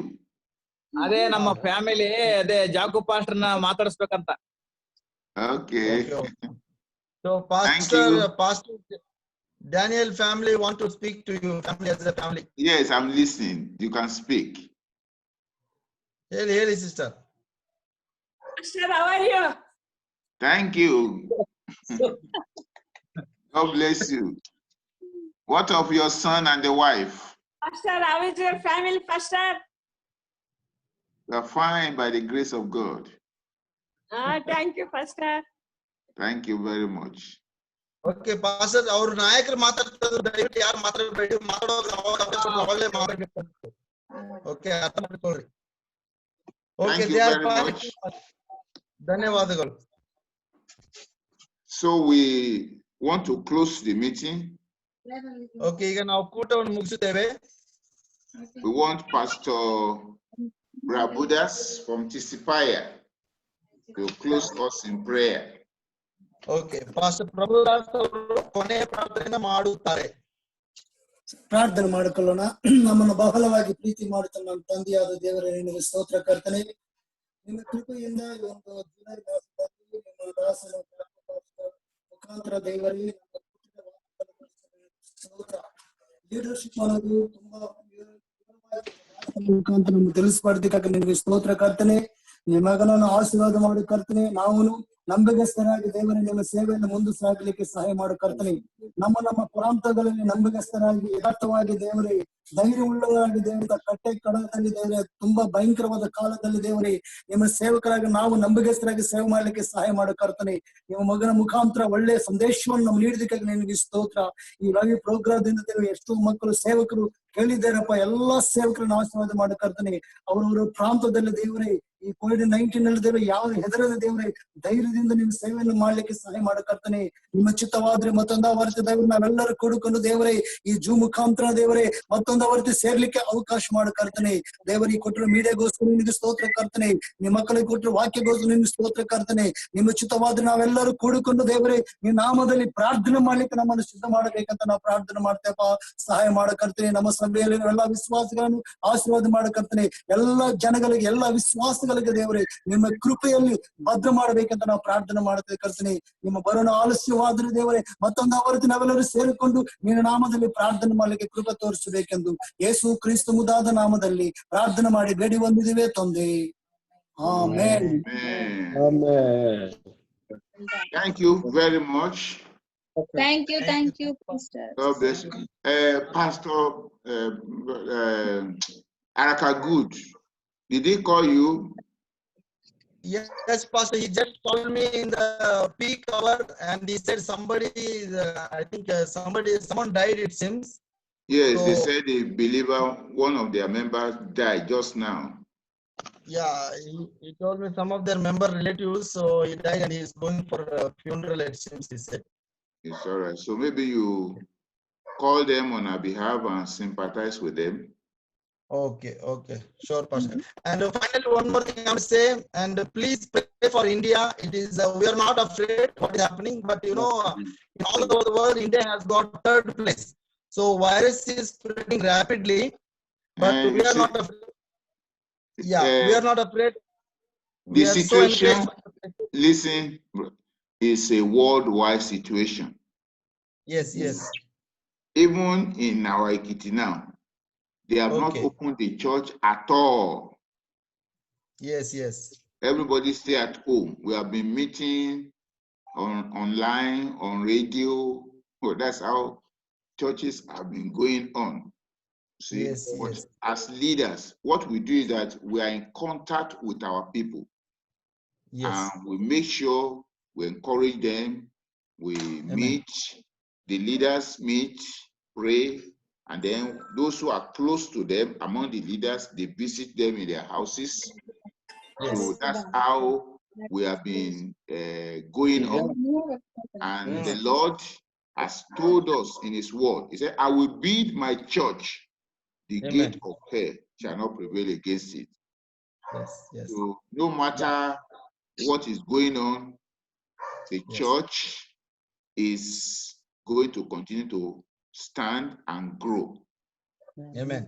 ಅದೇ ನಮ್ಮ ಫ್ಯಾಮಿಲಿ ಅದೇ ಜಾಕು ಪಾಸ್ಟರ್ನ ಮಾತಾಡಿಸ್ಬೇಕಂತ. Okay. So Pastor Daniel family want to speak to you. Family as a family. Yes, I'm listening. You can speak. Hey, sister. Pastor, how are you? Thank you. God bless you. What of your son and the wife? Pastor, how is your family, Pastor? We are fine by the grace of God. Thank you, Pastor. Thank you very much. Okay, Pastor, our ನಾಯಕರು ಮಾತಾಡ್ತಿದ್ರು, ದಯವಿಟ್ಟು ಯಾರು ಮಾತಾಡಬೇಡಿ, ಮಾತಾಡೋದು ಒಳ್ಳೆ ಮಾತಾಡಬೇಕು. Okay, ಅರ್ಥ ಮಾಡ್ಕೊಳ್ಳಿ. Okay, they are fine. ಧನ್ಯವಾದಗಳು. So we want to close the meeting. Okay, ಈಗ ನಾವು ಕೂಟವನ್ನು ಮುಗಿಸುತ್ತೇವೆ. We want Pastor Brabudas from Tisipaya to close us in prayer. Okay, Pastor Prabhudas ಅವರು ಕೊನೆಯ ಪ್ರಾರ್ಥನೆ ಮಾಡುತ್ತಾರೆ. ಪ್ರಾರ್ಥನೆ ಮಾಡಿಕೊಳ್ಳೋಣ. ನಮ್ಮನ್ನು ಬಹಳವಾಗಿ ಪ್ರೀತಿ ಮಾಡುತ್ತ ನಮ್ಮ ತಂದೆಯಾದ ದೇವರೇ, ನಿನಗೆ ಸ್ತೋತ್ರ ಕರ್ತನೆ. ನಿನ್ನ ಕೃಪೆಯಿಂದ ಈ ಒಂದು ಜುಲೈ ಮಾಸದಲ್ಲಿ ನಿಮ್ಮ ದಾಸನ ಮುಖಾಂತರ ದೇವರೇ ಸ್ತೋತ್ರ. ಲೀಡರ್ಶಿಪ್ ಅನ್ನೋದು ತುಂಬಾ ಮುಖಾಂತರ ನಮ್ಗೆ ತಿಳಿಸ್ಪಡ್ತಿಕಾಕ ನಿನಗೆ ಸ್ತೋತ್ರ ಕರ್ತನೆ. ನಿಮ್ಮ ಮಗನನ್ನು ಆಶೀರ್ವಾದ ಮಾಡಿ ಕರ್ತನೆ. ನಾವು ನಂಬಿಗಸ್ತರಾಗಿ ದೇವರೇ ನಿಮ್ಮ ಸೇವೆಯನ್ನು ಮುಂದೆ ಸಾಗಲಿಕ್ಕೆ ಸಹಾಯ ಮಾಡು ಕರ್ತನೆ. ನಮ್ಮ ಪ್ರಾಂತಗಳಲ್ಲಿ ನಂಬಿಗಸ್ತರಾಗಿ ಯಥಾರ್ಥವಾಗಿ ದೇವರೇ ಧೈರ್ಯವುಳ್ಳವರಾಗಿ ದೇವರ ಕಟ್ಟೆ ಕಡದಲ್ಲಿ ದೇವರೇ ತುಂಬಾ ಭಯಂಕರವಾದ ಕಾಲದಲ್ಲಿ ದೇವರೇ ನಿಮ್ಮ ಸೇವಕರಾಗಿ ನಾವು ನಂಬಿಗಸ್ತರಾಗಿ ಸೇವೆ ಮಾಡ್ಲಿಕ್ಕೆ ಸಹಾಯ ಮಾಡು ಕರ್ತನೆ. ನಿಮ್ಮ ಮಗನ ಮುಖಾಂತರ ಒಳ್ಳೆಯ ಸಂದೇಶವನ್ನು ನಮ್ಗೆ ನೀಡಿದಕ್ಕಾಗಿ ನಿನಗೆ ಸ್ತೋತ್ರ. ಈ ಲೈವ್ ಪ್ರೋಗ್ರಾಮದಿಂದ ದೇವರು ಎಷ್ಟೋ ಮಕ್ಕಳು ಸೇವಕರು ಕೇಳಿದ್ದಾರಪ್ಪ. ಎಲ್ಲಾ ಸೇವಕರನ್ನು ಆಶೀರ್ವಾದ ಮಾಡು ಕರ್ತನೆ. ಅವರವರ ಪ್ರಾಂತದಲ್ಲಿ ದೇವರೇ ಈ COVID-19 ನಲ್ಲಿ ದೇವರೇ ಯಾವ ಹೆದರದ ದೇವರೇ ಧೈರ್ಯದಿಂದ ನಿಮ್ಮ ಸೇವೆಯನ್ನು ಮಾಡ್ಲಿಕ್ಕೆ ಸಹಾಯ ಮಾಡು ಕರ್ತನೆ. ನಿಮ್ಮ ಚಿತ್ತವಾದ್ರೆ ಮತ್ತೊಂದು ಆವರ್ತಿ ದೇವರು ನಾವೆಲ್ಲರೂ ಕೂಡಿಕೊಂಡು ದೇವರೇ ಈ ಜೂಮ್ ಮುಖಾಂತರ ದೇವರೇ ಮತ್ತೊಂದು ಆವರ್ತಿ ಸೇರ್ಲಿಕ್ಕೆ ಅವಕಾಶ ಮಾಡು ಕರ್ತನೆ. ದೇವರಿಗೆ ಕೊಟ್ಟರು ಮೀಡಿಯಾಗೋಸ್ಕರ ನಿನಗೆ ಸ್ತೋತ್ರ ಕರ್ತನೆ. ನಿಮ್ಮ ಮಕ್ಕಳಿಗೆ ಕೊಟ್ಟರು ವಾಕ್ಯಗೋಸ್ಕರ ನಿಮ್ಗೆ ಸ್ತೋತ್ರ ಕರ್ತನೆ. ನಿಮ್ಮ ಚಿತ್ತವಾದ್ರೆ ನಾವೆಲ್ಲರೂ ಕೂಡಿಕೊಂಡು ದೇವರೇ ಈ ನಾಮದಲ್ಲಿ ಪ್ರಾರ್ಥನೆ ಮಾಡ್ಲಿಕ್ಕೆ ನಮ್ಮನ್ನು ಸಿದ್ಧ ಮಾಡಬೇಕಂತ ನಾವು ಪ್ರಾರ್ಥನೆ ಮಾಡ್ತೇವಪ್ಪ. ಸಹಾಯ ಮಾಡು ಕರ್ತನೆ. ನಮ್ಮ ಸಭೆಯಲ್ಲಿ ಎಲ್ಲಾ ವಿಶ್ವಾಸಗಳನ್ನು ಆಶೀರ್ವಾದ ಮಾಡು ಕರ್ತನೆ. ಎಲ್ಲಾ ಜನಗಳಿಗೆ ಎಲ್ಲಾ ವಿಶ್ವಾಸಗಳಿಗೆ ದೇವರೇ ನಿಮ್ಮ ಕೃಪೆಯಲ್ಲಿ ಭದ್ರ ಮಾಡಬೇಕಂತ ನಾವು ಪ್ರಾರ್ಥನೆ ಮಾಡ್ತೇವೆ ಕರ್ತನೆ. ನಿಮ್ಮ ಬರೋಣ ಆಲಸ್ಯವಾದ್ರೆ ದೇವರೇ ಮತ್ತೊಂದು ಆವರ್ತಿ ನಾವೆಲ್ಲರೂ ಸೇರಿಕೊಂಡು ನಿನ್ನ ನಾಮದಲ್ಲಿ ಪ್ರಾರ್ಥನೆ ಮಾಡ್ಲಿಕ್ಕೆ ಕೃಪೆ ತೋರಿಸಬೇಕೆಂದು ಯೇಸು ಕ್ರಿಸ್ತ ಮುದಾದ ನಾಮದಲ್ಲಿ ಪ್ರಾರ್ಥನೆ ಮಾಡಿ ಬೇಡಿ ಬಂದಿದ್ದೇವೆ ತಂದೆ. Amen. Thank you very much. Thank you, Pastor. God bless you. Pastor Araka Good, did he call you? Yes, Pastor. He just called me in the peak hour, and he said somebody, I think someone died. It seems. Yes, So, he said a believer, one of their members died just now. yeah, he told me some of their member relatives, so he died, and he is going for a funeral. It seems he said. It's all right. So maybe you call them on our behalf and sympathize with them. Okay, sure, Pastor. And finally, one more thing I want to say, and please pray for India. It is we are not afraid what is happening, but in all over the world, India has got third place. So virus is spreading rapidly, but we are not afraid. Yeah, we are not afraid. The We are so situation, encouraged. listen, is a worldwide situation. Yes. Even in our Ekiti now, they have not Okay. opened the church at all. Yes. Everybody stay at home. We have been meeting online, on radio. Well, that's how churches have been going on. See, Yes. but as leaders, what we do is that we are in contact with our people. Yes. And we make sure we encourage them. We meet, the leaders meet, pray, and then those who are close to them, among the leaders, they visit them in their houses. So that's how we have been going on. And the Lord has told us in his word, he said, I will build my church. The gate of hell shall not prevail against it. Yes. So no matter what is going on, the church is going to continue to stand and grow. Amen.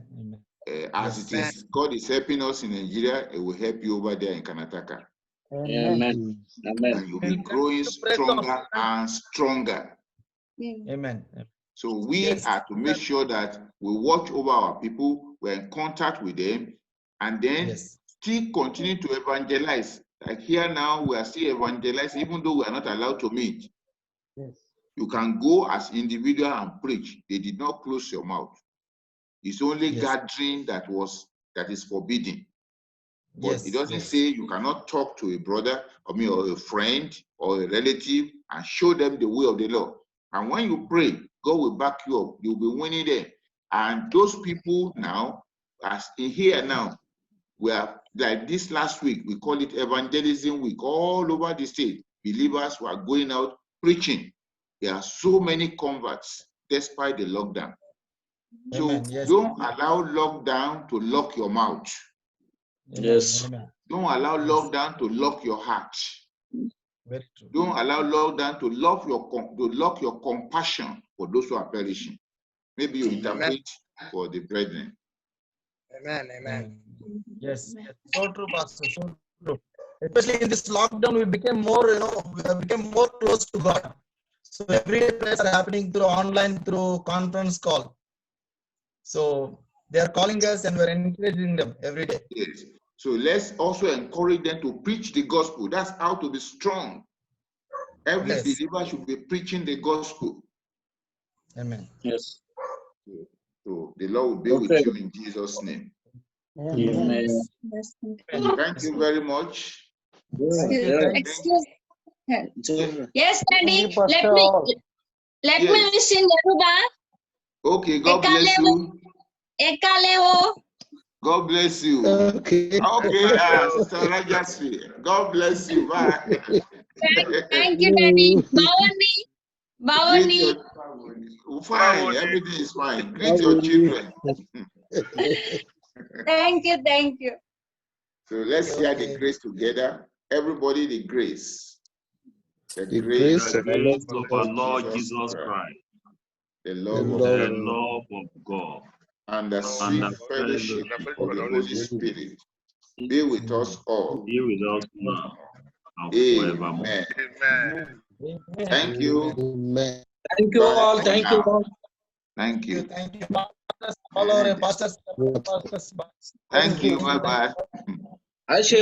As it is, God is helping us in Nigeria, it will help you over there in Karnataka. Amen. And you'll be growing stronger and stronger. Amen. So we are to make sure that we watch over our people, we're in contact with them, and then still continue to evangelize. Like here now, we are still evangelizing, even though we are not allowed to meet. You can go as individual and preach. They did not close your mouth. It's only gathering that is forbidden. But it doesn't say you cannot talk to a brother or a friend or a relative and show them the way of the Lord. And when you pray, God will back you up. You'll be winning them. And those people now, as in here now, we are like this last week, we call it Evangelism Week. All over the state, believers who are going out preaching. There are so many converts despite the lockdown. So don't allow lockdown to lock your mouth. Yes. Don't allow lockdown to lock your heart. Very true. Don't allow lockdown to lock your compassion for those who are perishing. Maybe you interpret for the brethren. Amen. Yes. So true, Pastor. So true. Especially in this lockdown, we became more, we became more close to God. So everyday prayers are happening through online, through conference call. So They are calling us and we're encouraging them every day. Yes. So let's also encourage them to preach the gospel. That's how to be strong. Every Yes. believer should be preaching the gospel. Amen. Yes. So the Lord will be with Okay. you in Jesus' name. Amen. Yes. Thank you very much. Thank you. Yeah. Thank you. Excuse. Children. Yes, Daddy. Thank you, Pastor. Let me Yes. listen Yoruba. Okay, God bless you. Ekalewo. God bless you. Okay. Okay, Sister Rajasri. God bless you. Bye. Thank you, Daddy. Bawani. Greet Bawani. your fine. Everything is fine. Greet your children. Thank you. Thank you. So let's share the grace together. Everybody, the grace. The grace The of grace of our Lord Jesus Jesus Christ, Christ, the love the of God, love of God, and the and sweet the fellowship fellowship of the Holy Spirit be with us all. be with us now and forevermore. Amen. Amen. Thank you. Amen. Thank you Bye all. for Thank you now. all. Thank you. Thank you. All our pastors. Thank you. Bye bye. Ashe.